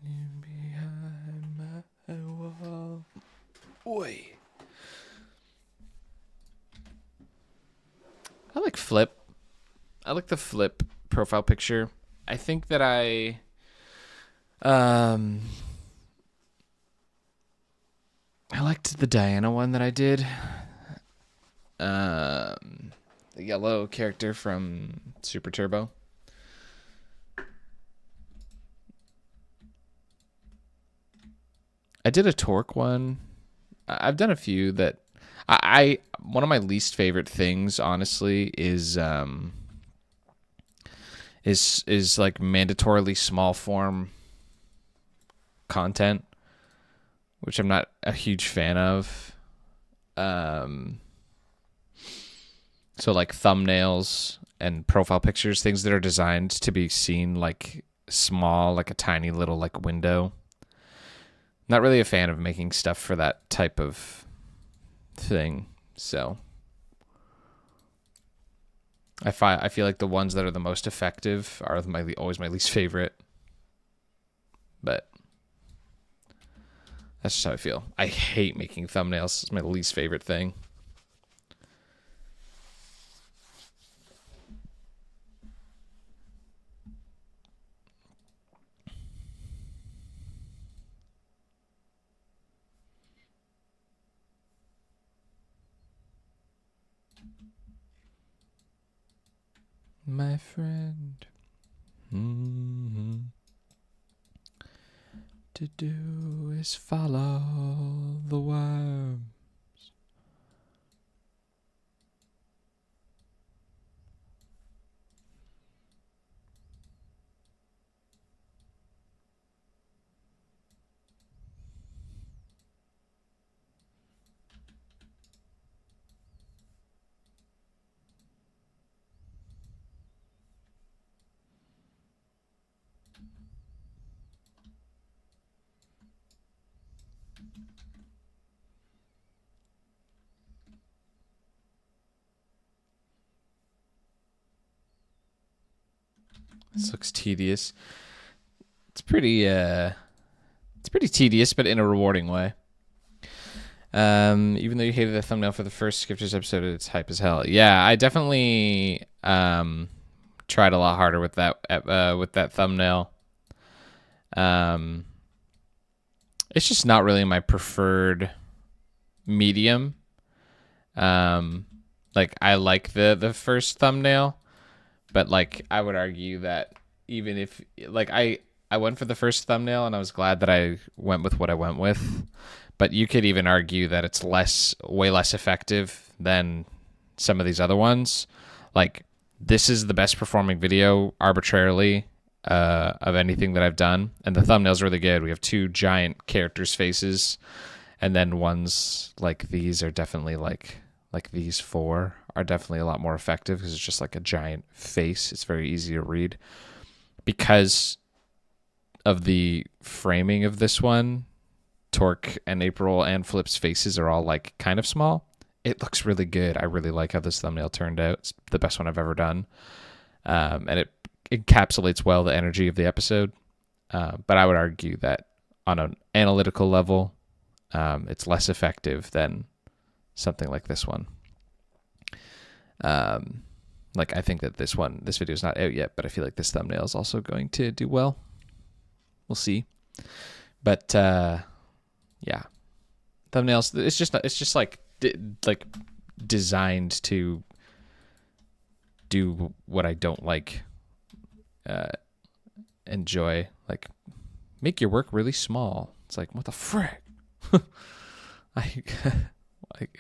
You behind my wall. Oi. I like Flip. I like the Flip profile picture. I think that I liked the Diana one that I did. The yellow character from Super Turbo. I did a Torque one. I've done a few that I one of my least favorite things, honestly, is like mandatorily small form content, which I'm not a huge fan of. So like thumbnails and profile pictures, things that are designed to be seen like small, like a tiny little like window. Not really a fan of making stuff for that type of thing. So I feel like the ones that are the most effective are always my least favorite. But that's just how I feel. I hate making thumbnails. It's my least favorite thing. My friend. To do is follow the worm. This looks tedious. It's pretty tedious, but in a rewarding way. Even though you hated the thumbnail for the first Skifters episode, it's hype as hell. Yeah, I definitely tried a lot harder with that thumbnail. It's just not really my preferred medium. Like I like the first thumbnail, but like I would argue that even if like I went for the first thumbnail and I was glad that I went with what I went with, but you could even argue that it's way less effective than some of these other ones. Like this is the best performing video arbitrarily of anything that I've done, and the thumbnail's really good. We have two giant characters' faces, and then ones like these are definitely like these four are definitely a lot more effective because it's just like a giant face. It's very easy to read. Because of the framing of this one, Torque and April and Flip's faces are all like kind of small. It looks really good. I really like how this thumbnail turned out. It's the best one I've ever done. And it encapsulates well the energy of the episode. But I would argue that on an analytical level, it's less effective than something like this one. Like, I think that this video is not out yet, but I feel like this thumbnail is also going to do well. We'll see. But yeah, thumbnails. It's just like designed to do what I don't like. Enjoy, like, make your work really small. It's like, what the frick? I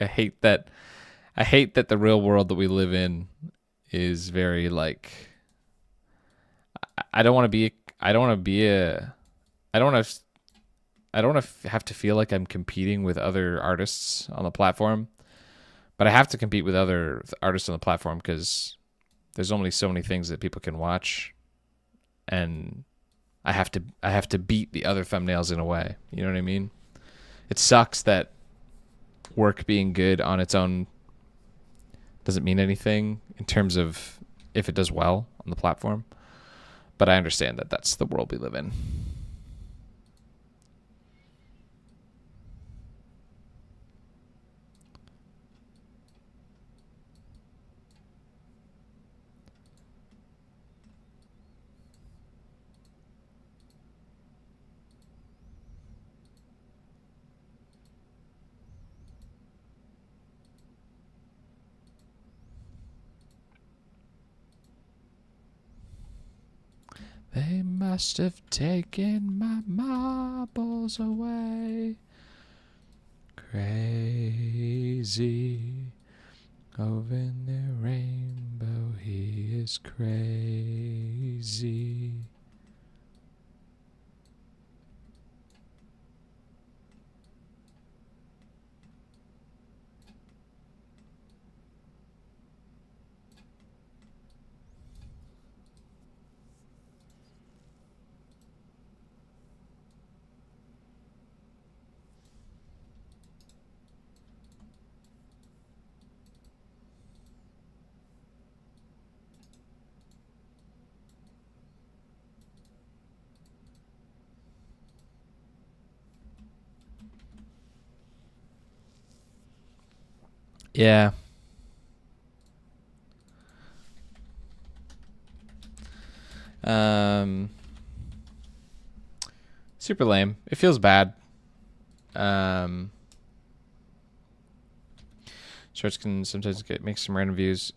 hate that. I hate that the real world that we live in is very like. I don't want to have to feel like I'm competing with other artists on the platform, but I have to compete with other artists on the platform because there's only so many things that people can watch, and I have to beat the other thumbnails in a way. You know what I mean? It sucks that work being good on its own doesn't mean anything in terms of if it does well on the platform, but I understand that that's the world we live in. They must have taken my marbles away. Crazy. Over in the rainbow, he is crazy. Yeah. Super lame. It feels bad. Shorts can sometimes make some random views.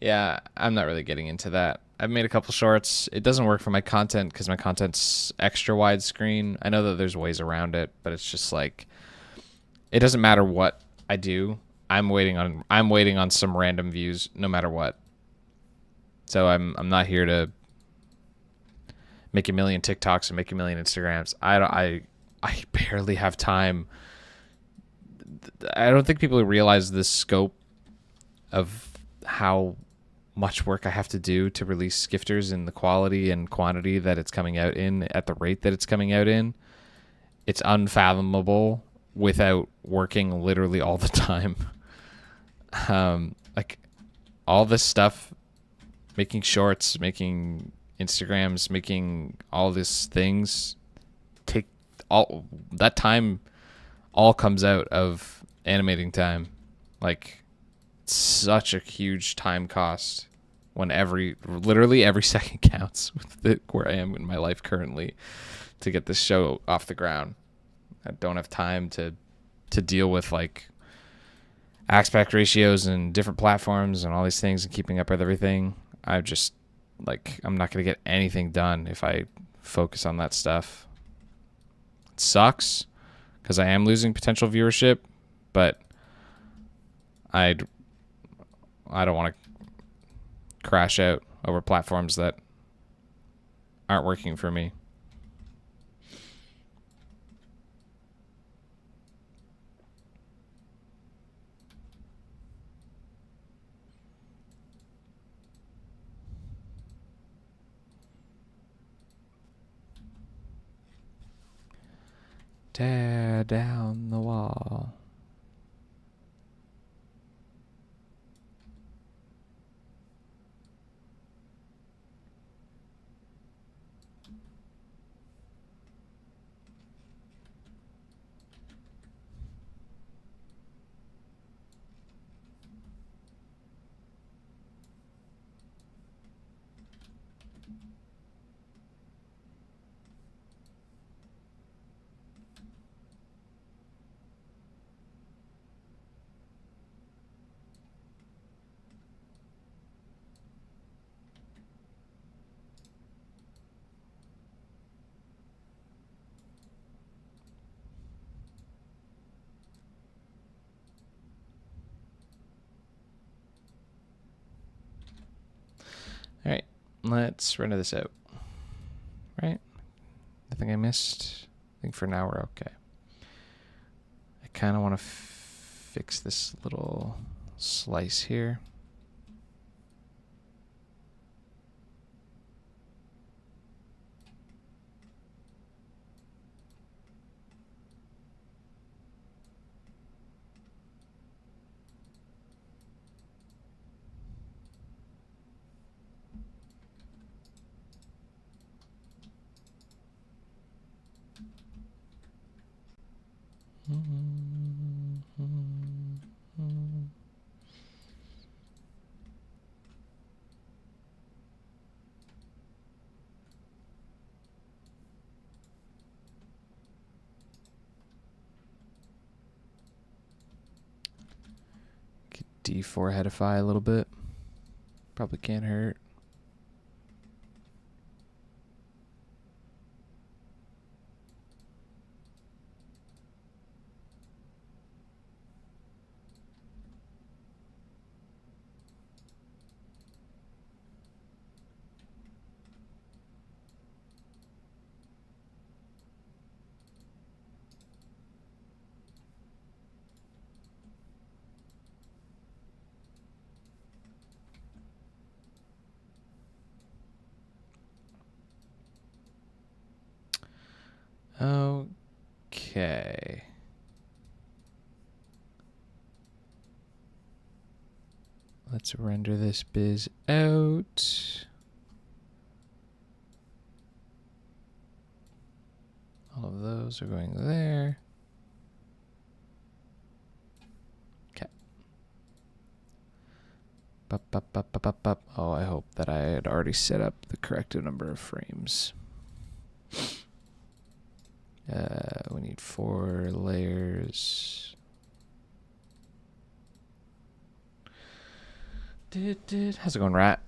Yeah, I'm not really getting into that. I've made a couple shorts. It doesn't work for my content because my content's extra widescreen. I know that there's ways around it, but it's just like, it doesn't matter what I do. I'm waiting on some random views no matter what. So I'm not here to make a million TikToks and make a million Instagrams. I barely have time. I don't think people realize the scope of how much work I have to do to release Skifters in the quality and quantity that it's coming out in at the rate that it's coming out in. It's unfathomable without working literally all the time. Like, all this stuff, making shorts, making Instagrams, making all these things, take all that time, all comes out of animating time. Like, such a huge time cost when literally every second counts with where I am in my life currently to get this show off the ground. I don't have time to deal with like aspect ratios and different platforms and all these things and keeping up with everything. I'm not going to get anything done if I focus on that stuff. It sucks because I am losing potential viewership, but I don't want to crash out over platforms that aren't working for me. Tear down the wall. All right, let's render this out. Right? Nothing I missed. I think for now we're okay. I kind of want to fix this little slice here. D4 hedify a little bit. Probably can't hurt. Okay. Let's render this biz out. All of those are going there. Okay. Oh, I hope that I had already set up the correct number of frames. We need 4 layers. How's it going, Rat?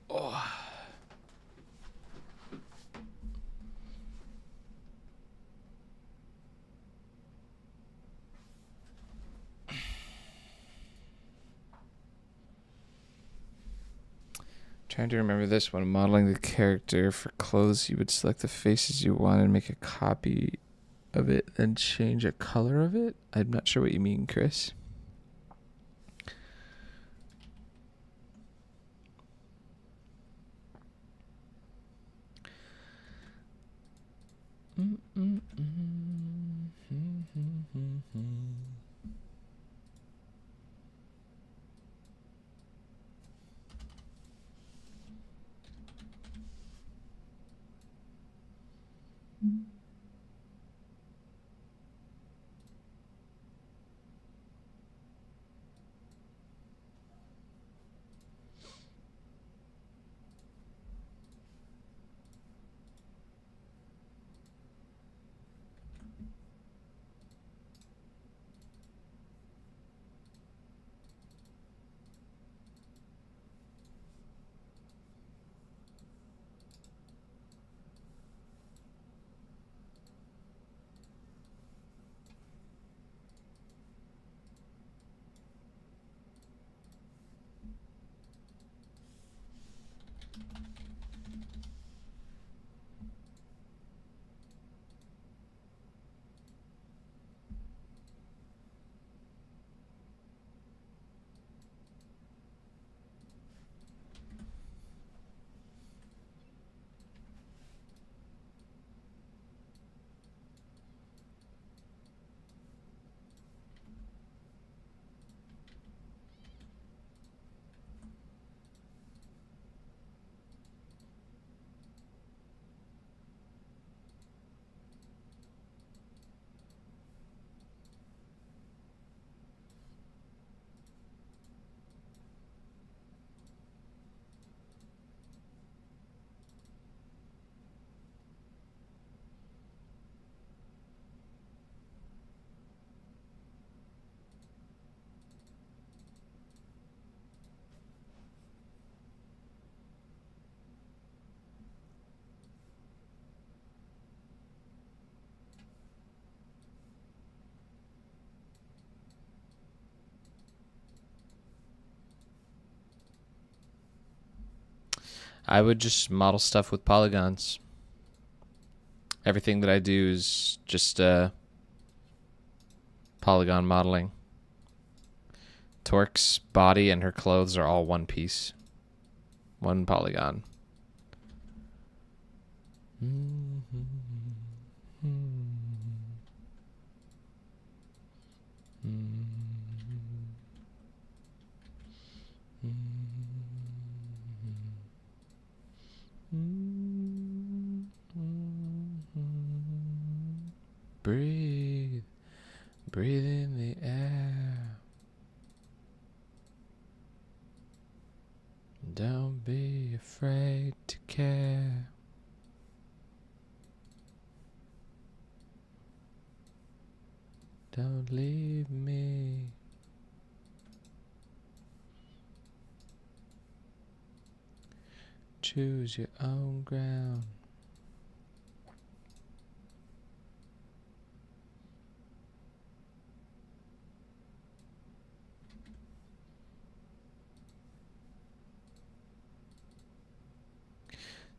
Oh. Trying to remember this one. Modeling the character for clothes, you would select the faces you want and make a copy of it, then change a color of it. I'm not sure what you mean, Chris. I would just model stuff with polygons. Everything that I do is just polygon modeling. Torque's body and her clothes are all one piece. One polygon. Breathe. Breathe in the air. Don't be afraid to care. Don't leave me. Choose your own ground.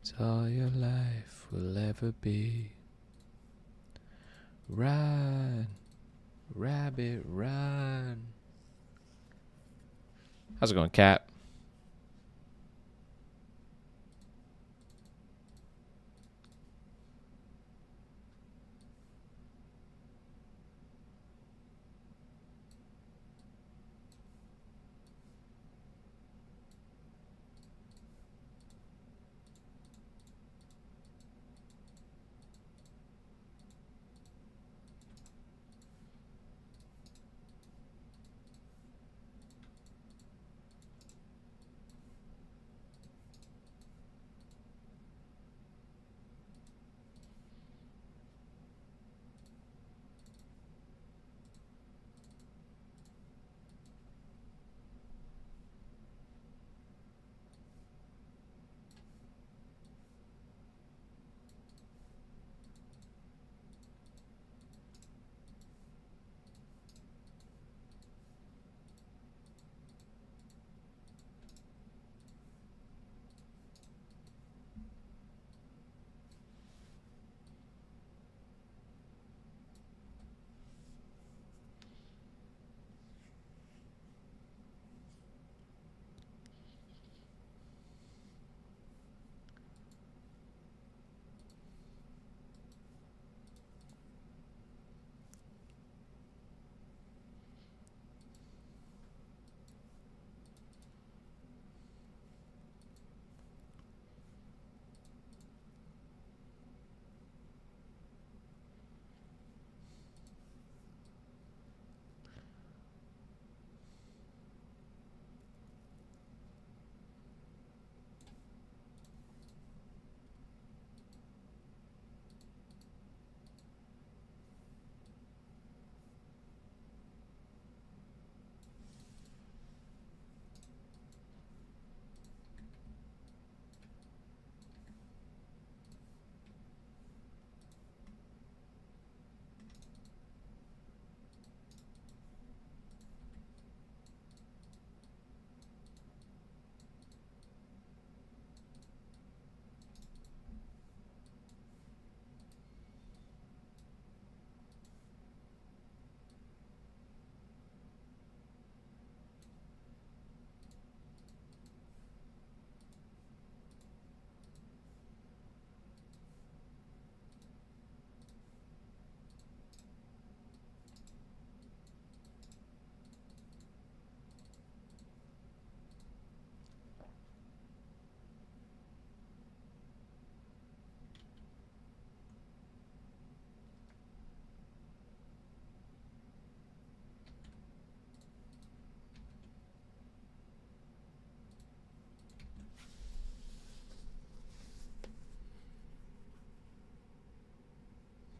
It's all your life will ever be. Run, rabbit, run. How's it going, cat?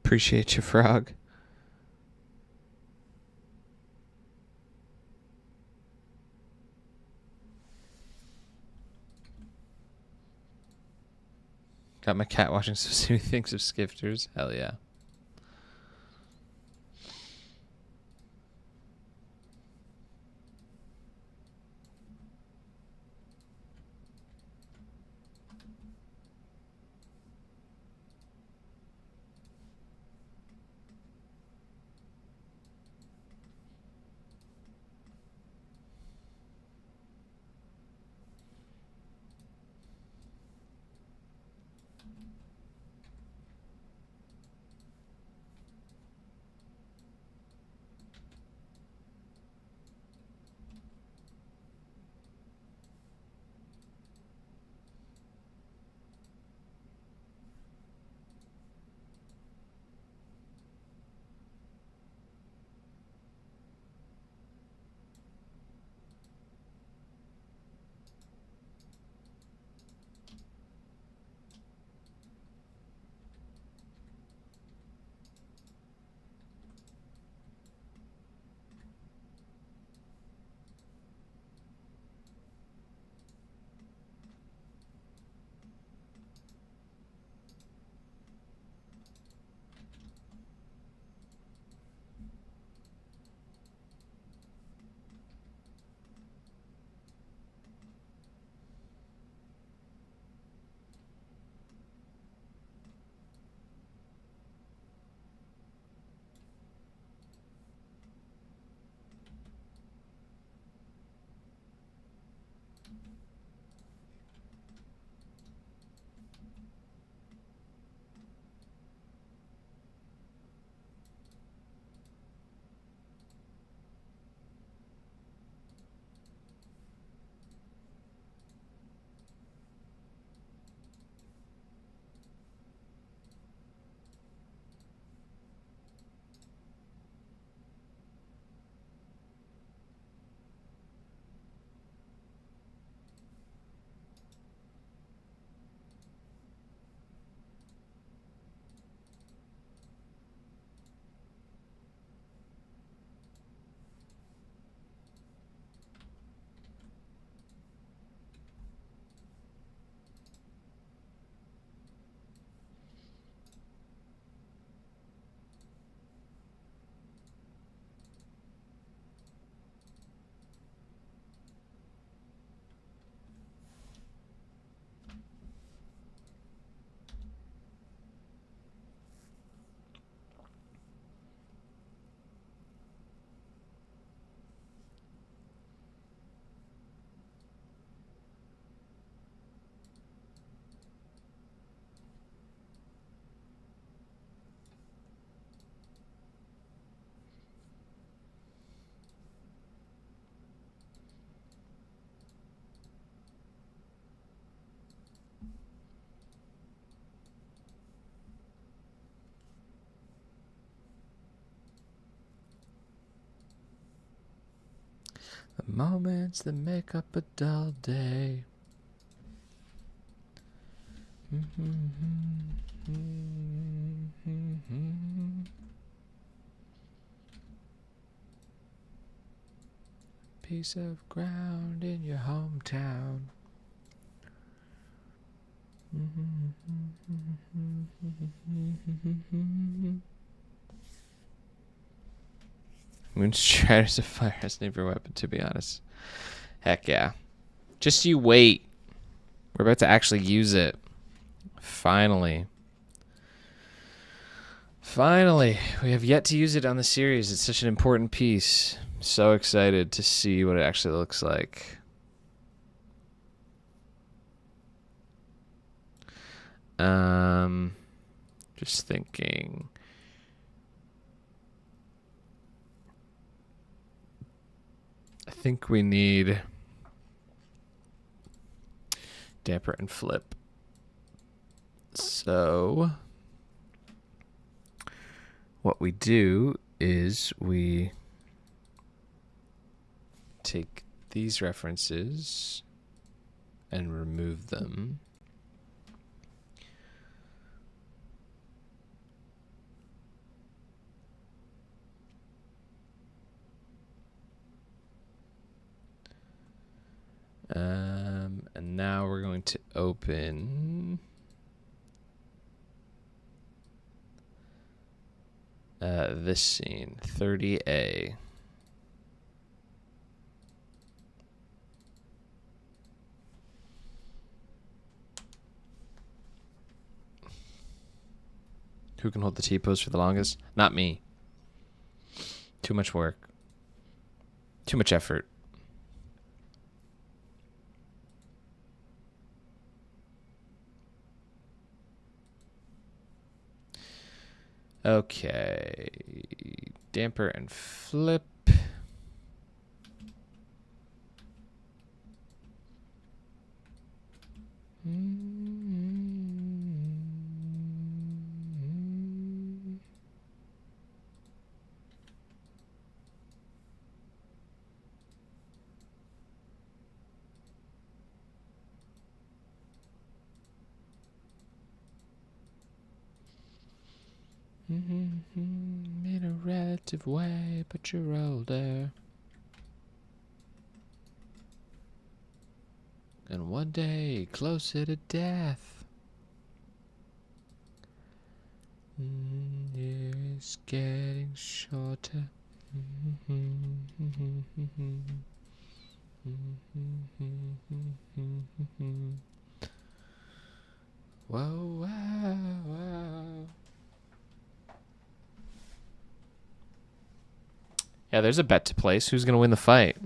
Appreciate you, frog. Got my cat watching so many things of Skifters. Hell yeah. The moments that make up a dull day. Piece of ground in your hometown. Moonstrider is a fire sniper weapon, to be honest. Heck yeah. Just you wait. We're about to actually use it. Finally. Finally. We have yet to use it on the series. It's such an important piece. I'm so excited to see what it actually looks like. Just thinking. I think we need damper and flip. So what we do is we take these references and remove them. And now we're going to open this scene, 30A. Who can hold the T-pose for the longest? Not me. Too much work. Too much effort. Okay. Damper and flip. In a relative way, but you're older. And one day, closer to death. It's getting shorter. Whoa, wow, wow. Yeah, there's a bet to place. Who's going to win the fight?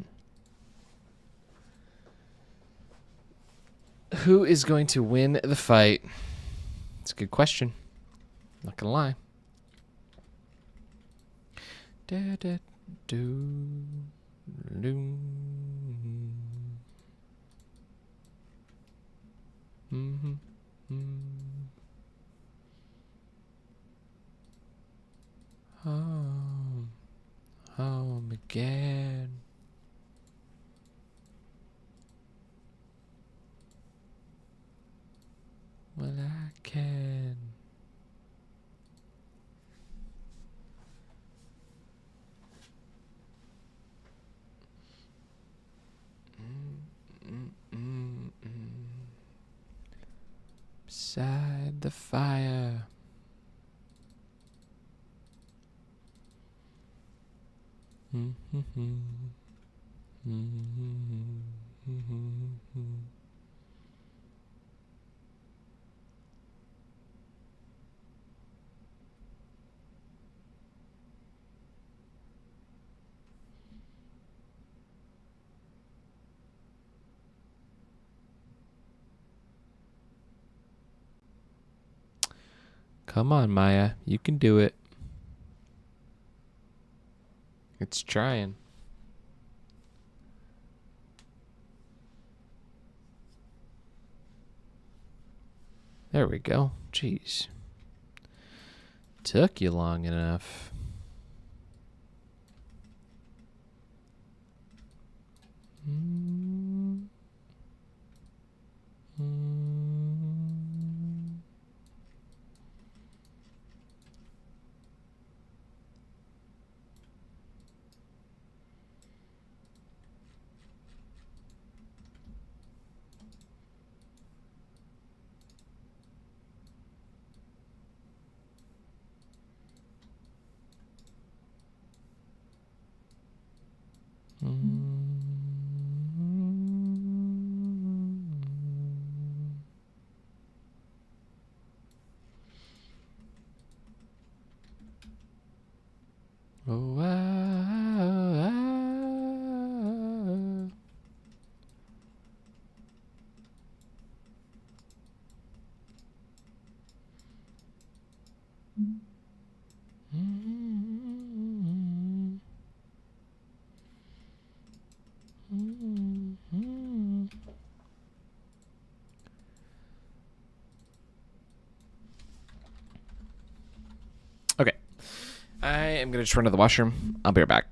Who is going to win the fight? It's a good question. Not going to lie. Da, da, do, do. Home again. Well, I can. Beside the fire. Come on, Maya. You can do it. It's trying. There we go. Jeez. Took you long enough. Oh, okay. I am going to just run to the washroom. I'll be right back.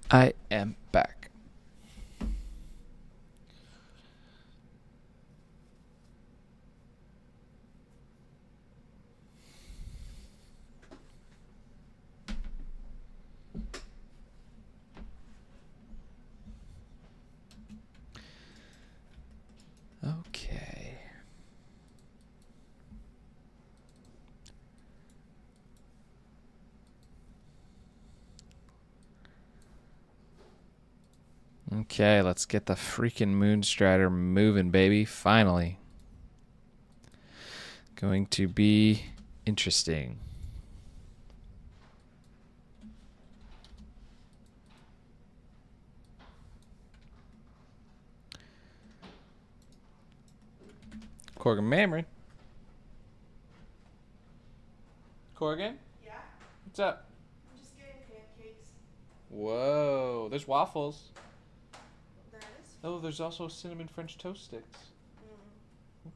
I am back. Okay. Okay, let's get the freaking Moonstrider moving, baby. Finally. Going to be interesting. Corgan Mamron. Corgan? Yeah? What's up? I'm just getting pancakes. Whoa, there's waffles. There it is. Oh, there's also cinnamon French toast sticks.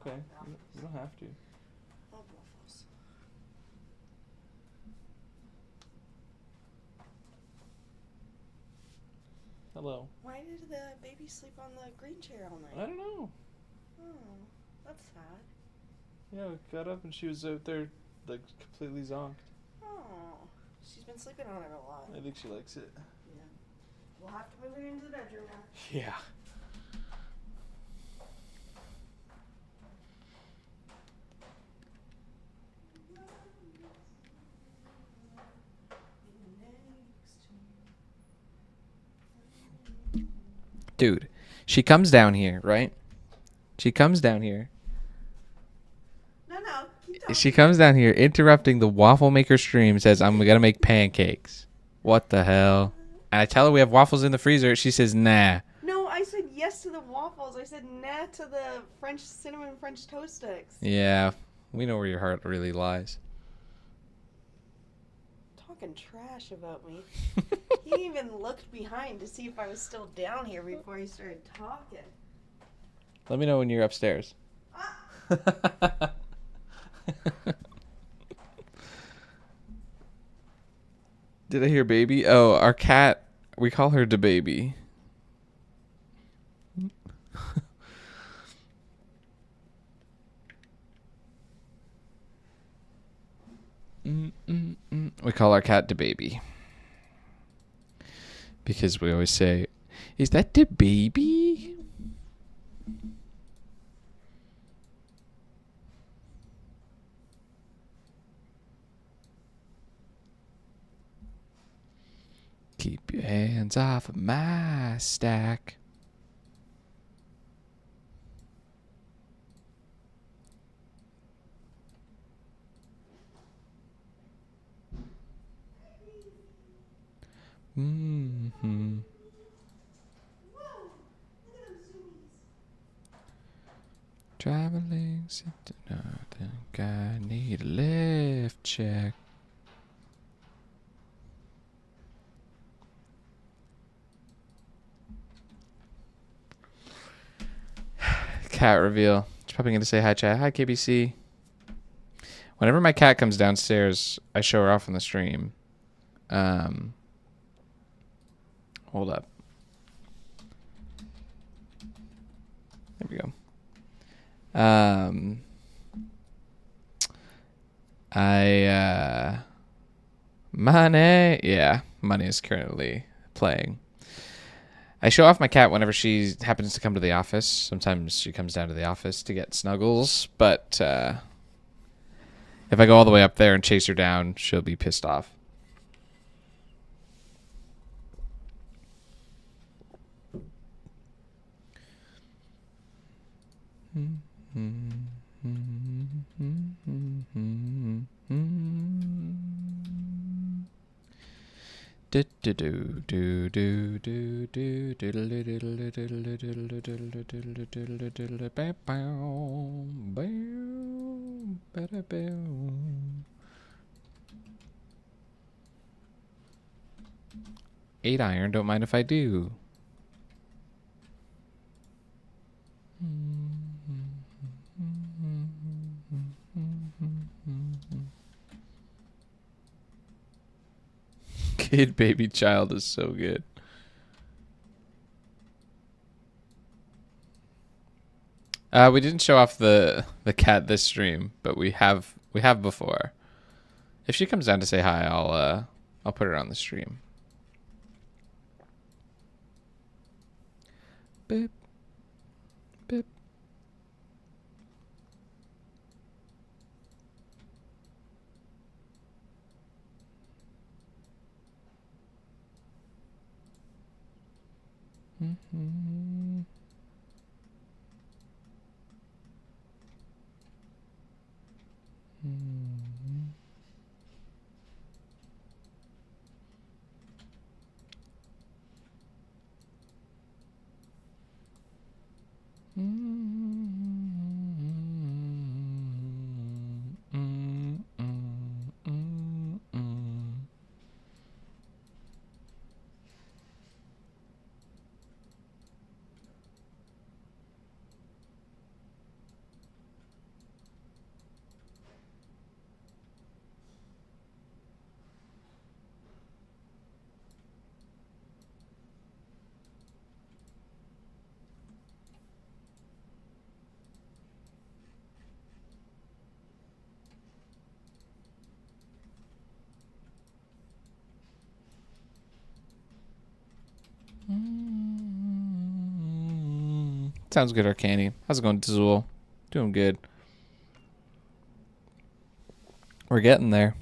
Okay, you don't have to. Oh, waffles. Hello. Why did the baby sleep on the green chair all night? I don't know. Oh, that's sad. Yeah, we got up and she was out there, like, completely zonked. Oh, she's been sleeping on it a lot. I think she likes it. Yeah. We'll have to move her into the bedroom now. Yeah. Dude, she comes down here, right? She comes down here. No, keep talking. She comes down here interrupting the waffle maker stream, says, I'm going to make pancakes. What the hell? And I tell her we have waffles in the freezer. She says, nah. No, I said yes to the waffles. I said nah to the cinnamon French toast sticks. Yeah, we know where your heart really lies. Talking trash about me. He even looked behind to see if I was still down here before he started talking. Let me know when you're upstairs. Did I hear baby? Oh, our cat, we call her DaBaby. We call our cat the baby. Because we always say, is that the baby? Keep your hands off of my stack. Mm-hmm. Traveling, I think I need a lift check. Cat reveal. She's probably going to say hi, chat. Hi, KBC. Whenever my cat comes downstairs, I show her off on the stream. Hold up. There we go. Money. Yeah, Money is currently playing. I show off my cat whenever she happens to come to the office. Sometimes she comes down to the office to get snuggles, but if I go all the way up there and chase her down, she'll be pissed off. Eight iron, don't mind if I do. Kid baby child is so good. We didn't show off the cat this stream, but we have before. If she comes down to say hi, I'll put her on the stream. Boop. Boop. Mm-hmm. Sounds good, Arcani. How's it going, Zool? Doing good. We're getting there.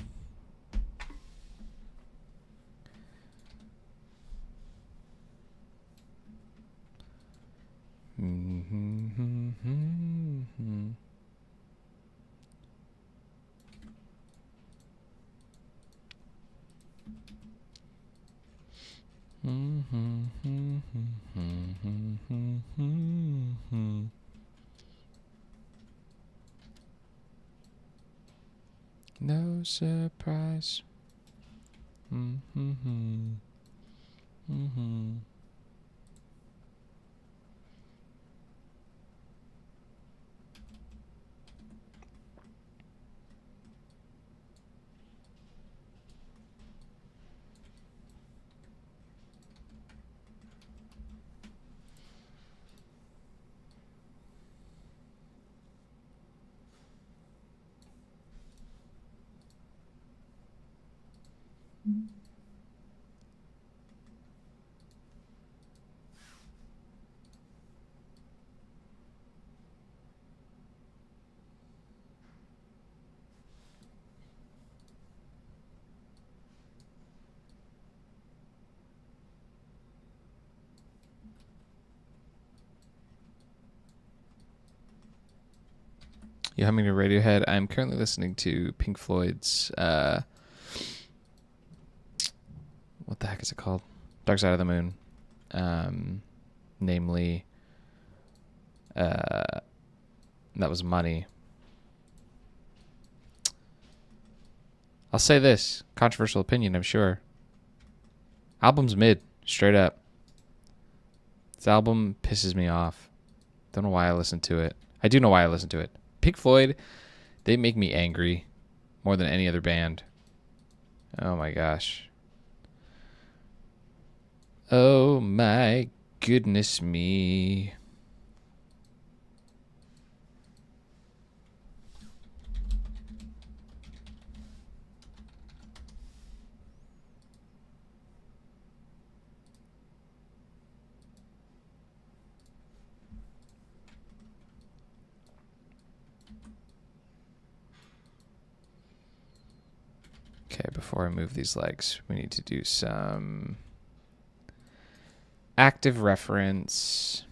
No surprise. You humming to Radiohead? I'm currently listening to Pink Floyd's what the heck is it called? Dark Side of the Moon. Namely, that was Money. I'll say this. Controversial opinion, I'm sure. Album's mid. Straight up. This album pisses me off. Don't know why I listen to it. I do know why I listen to it. Pink Floyd, they make me angry more than any other band. Oh my gosh. Oh my goodness me. Okay, before I move these legs, we need to do some active reference.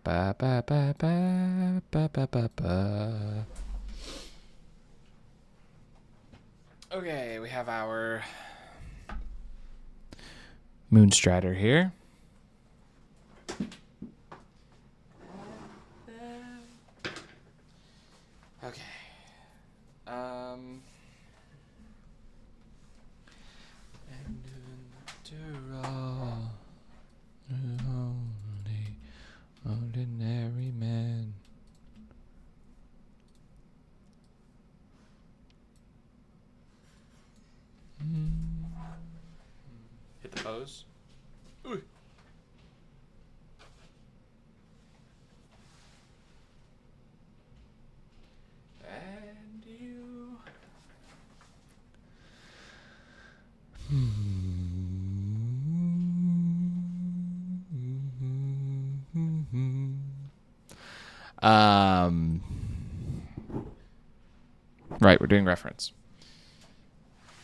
Ba ba ba ba ba ba ba ba. Okay, we have our Moonstrider here. Okay. And after all, only ordinary man. Hit the pose. Ooh. And you. Right, we're doing reference.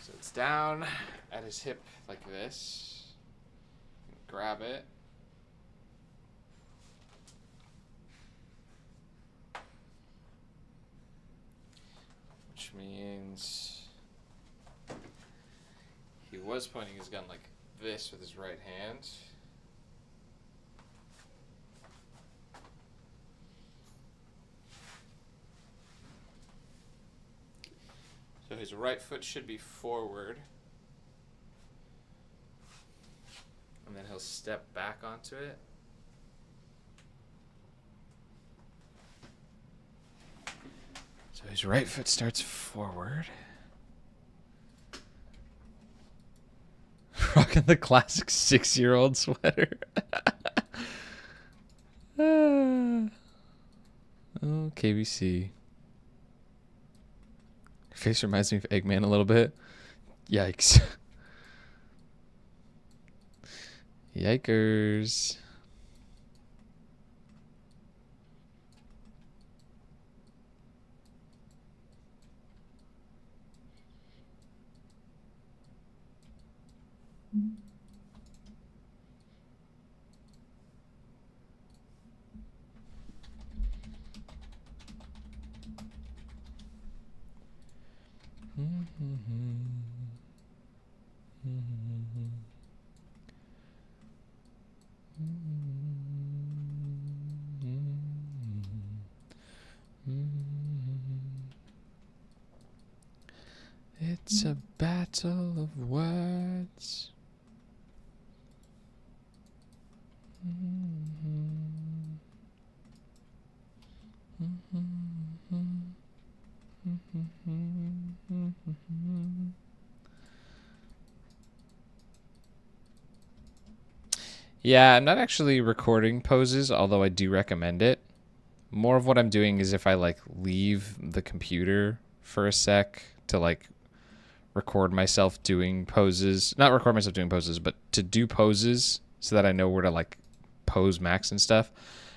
So it's down at his hip like this. Grab it. Which means he was pointing his gun like this with his right hand. So his right foot should be forward. And then he'll step back onto it. So his right foot starts forward. Rocking the classic 6-year-old sweater. Oh, KBC. Face reminds me of Eggman a little bit. Yikes. Yikers. It's a battle of words. Yeah, I'm not actually recording poses, although I do recommend it. More of what I'm doing is if I like leave the computer for a sec to like record myself doing poses, not record myself doing poses, but to do poses so that I know where to like pose max and stuff.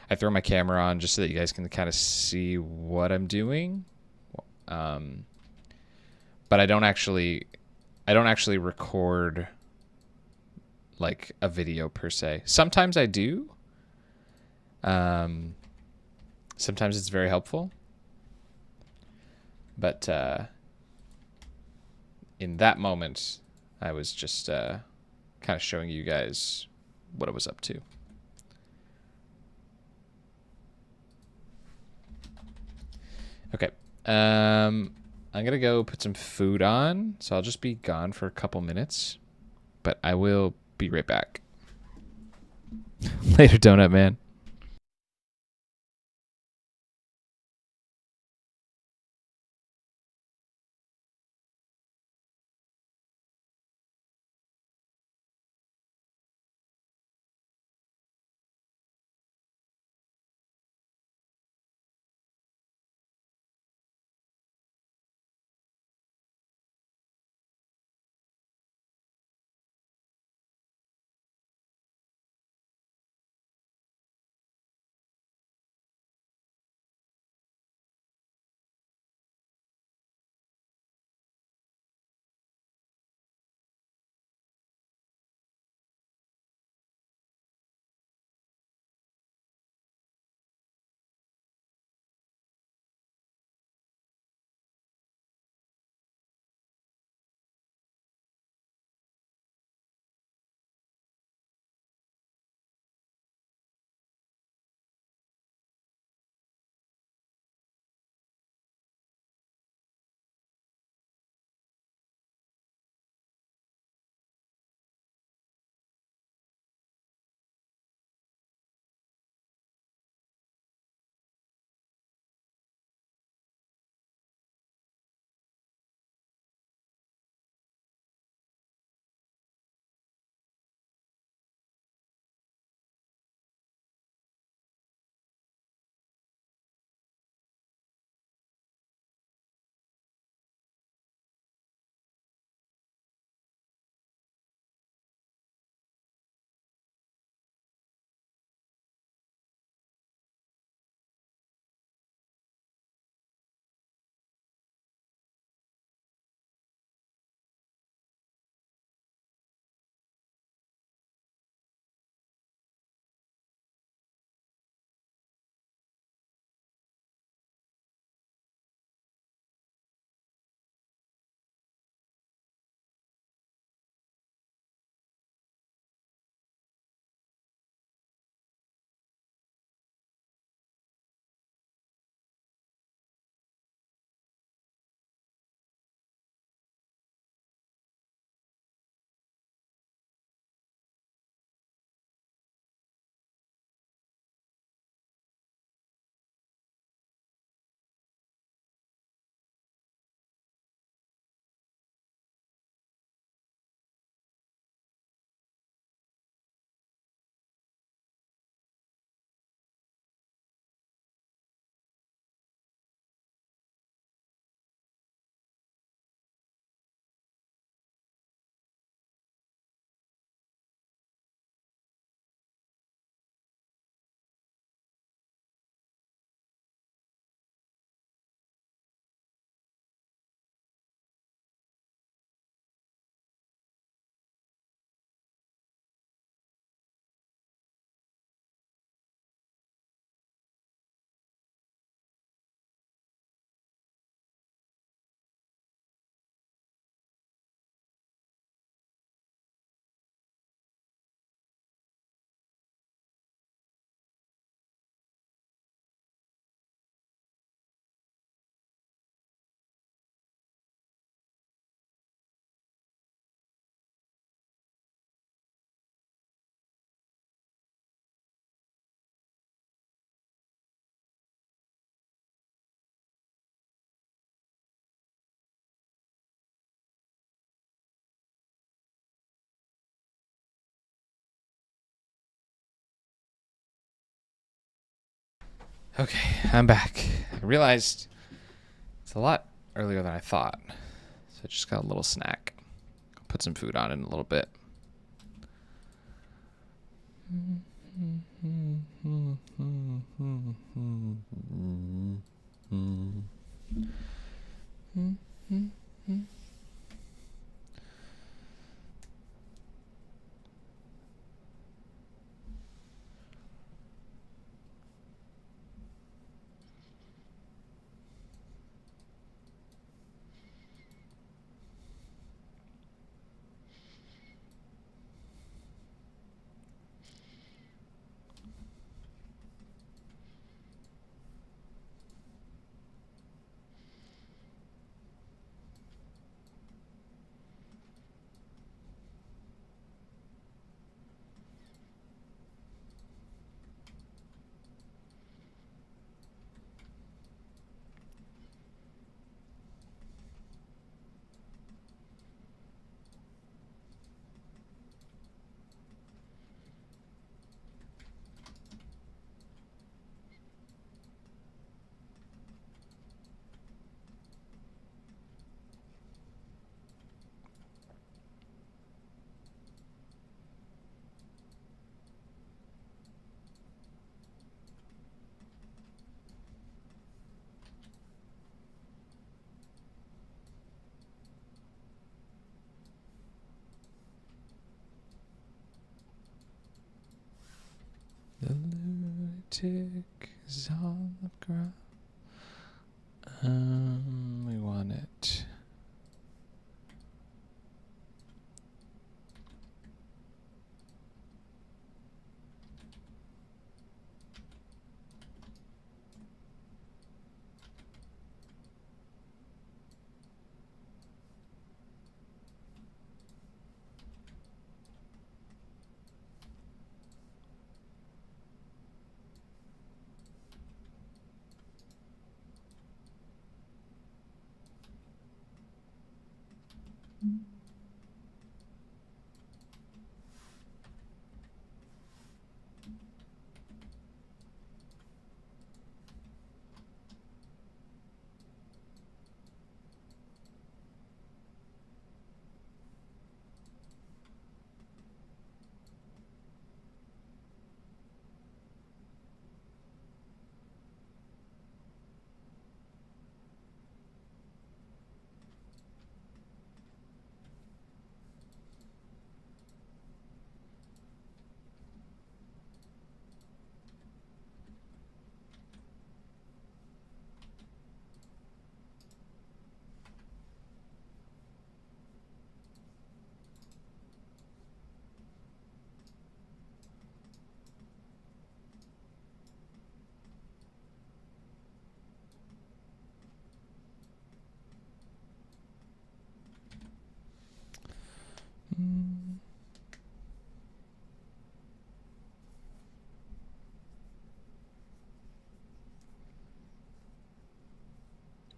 I throw my camera on just so that you guys can kind of see what I'm doing. But I don't actually record like a video per se. Sometimes I do. Sometimes it's very helpful. But in that moment, I was just kind of showing you guys what I was up to. Okay. I'm going to go put some food on, so I'll just be gone for a couple minutes. But I will be right back. Later, Donut Man. Okay, I'm back. I realized it's a lot earlier than I thought. So I just got a little snack. I'll put some food on in a little bit. The lunatic is on the ground. We want it.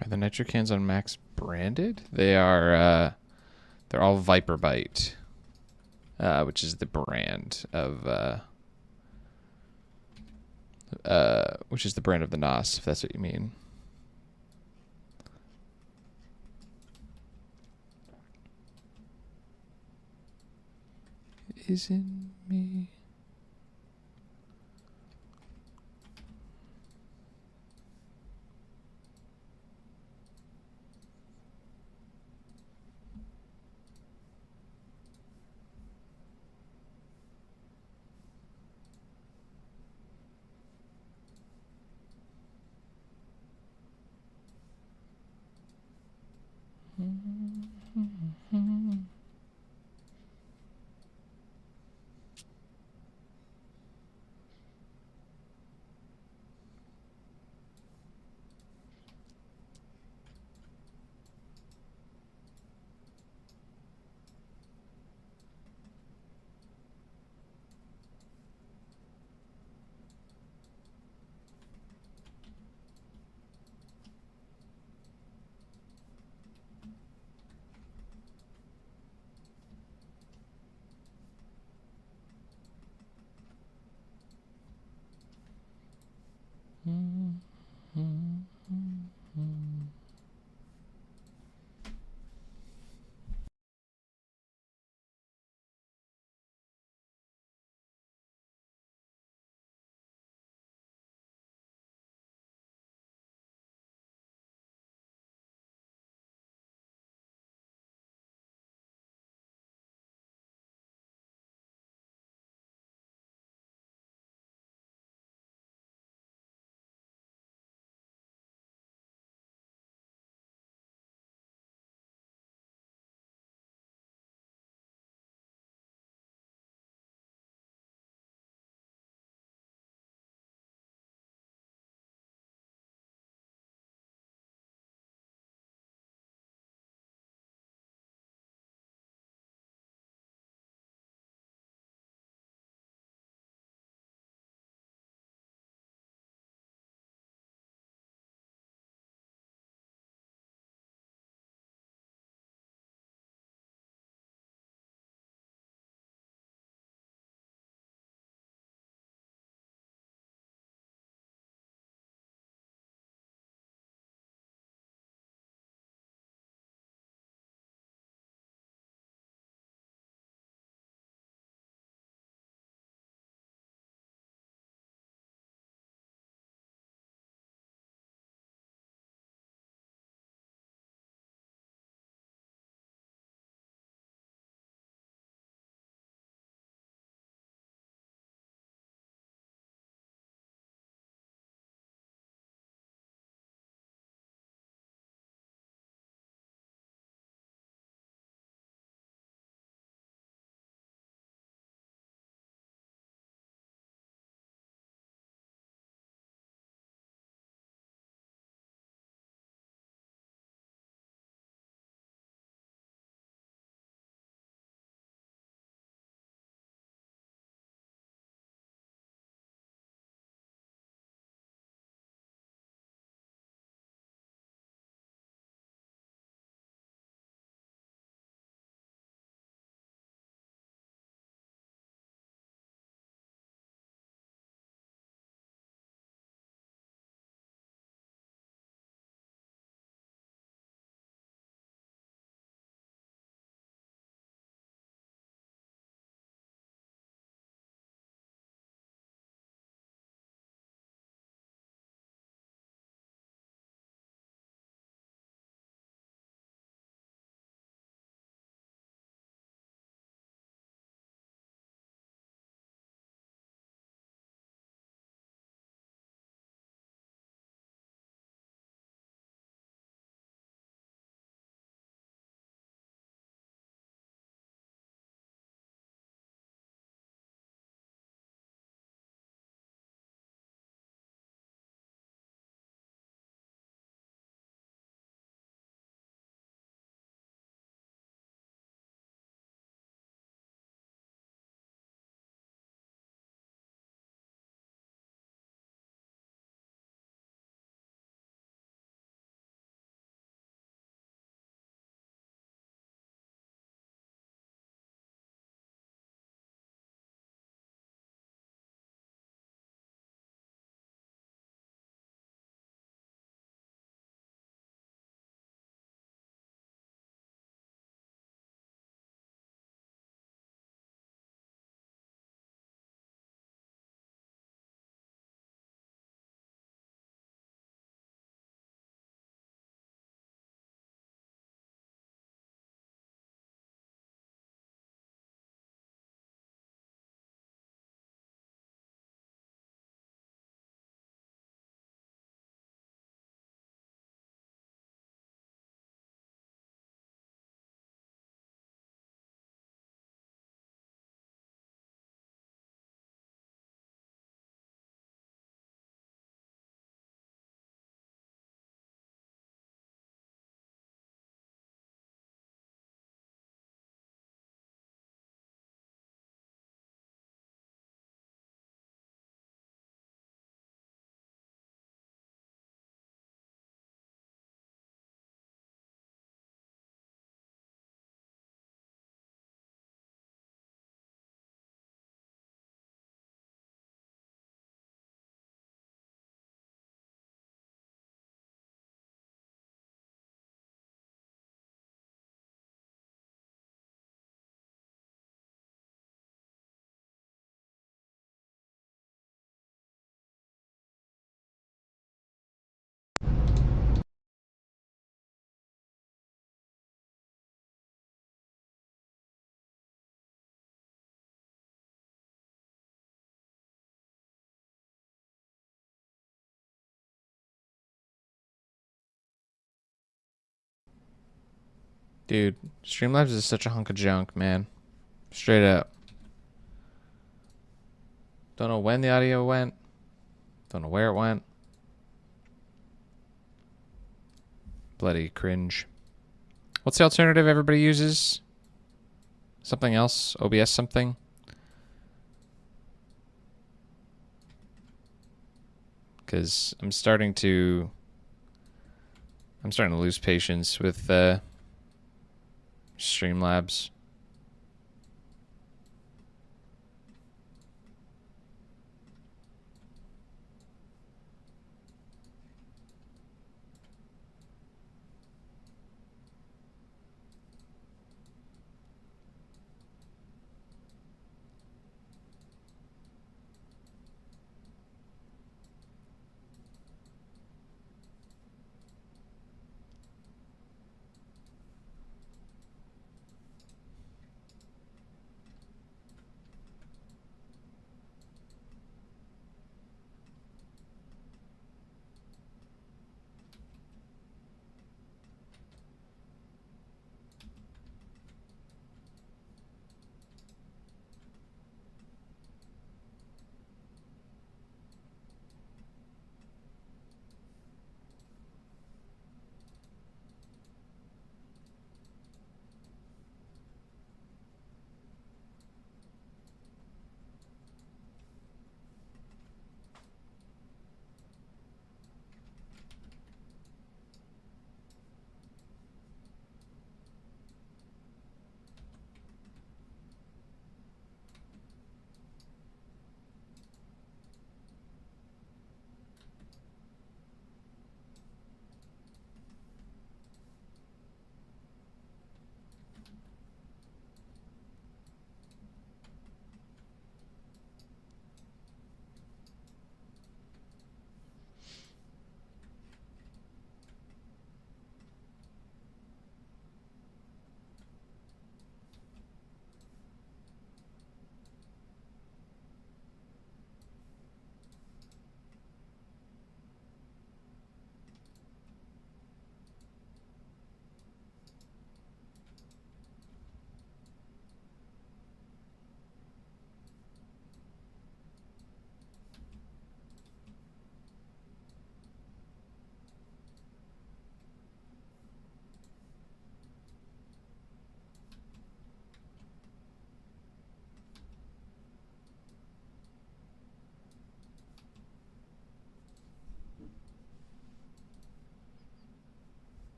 Are the nitro cans on Max branded? They are. They're all Viper Bite, which is the brand of. Which is the brand of the NOS, if that's what you mean. Isn't me. Dude, Streamlabs is such a hunk of junk, man. Straight up. Don't know when the audio went. Don't know where it went. Bloody cringe. What's the alternative everybody uses? Something else? OBS something? Because I'm starting to lose patience with Streamlabs.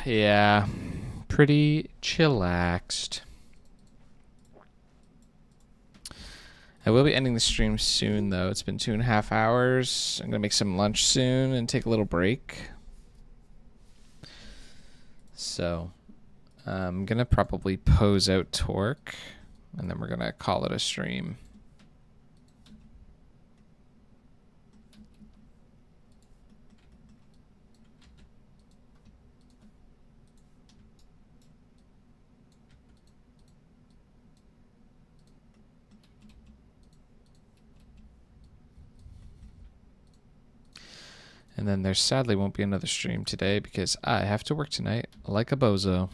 Yeah, pretty chillaxed. I will be ending the stream soon, though. It's been 2.5 hours. I'm going to make some lunch soon and take a little break. So I'm going to probably pose out Torque, and then we're going to call it a stream. And then there sadly won't be another stream today because I have to work tonight like a bozo.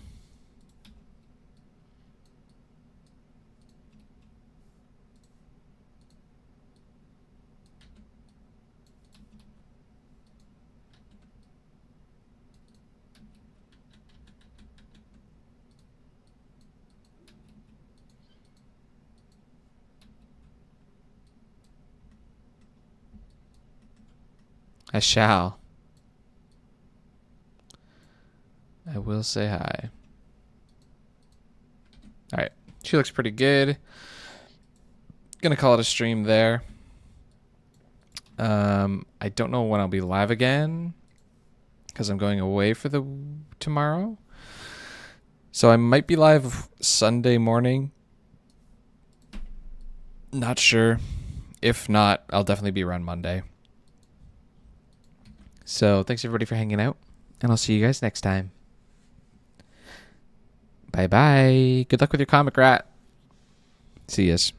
I shall. I will say hi. All right. She looks pretty good. Gonna call it a stream there. I don't know when I'll be live again because I'm going away for the tomorrow. So I might be live Sunday morning. Not sure. If not, I'll definitely be around Monday. So thanks everybody for hanging out, and I'll see you guys next time. Bye-bye. Good luck with your comic rat. See yas.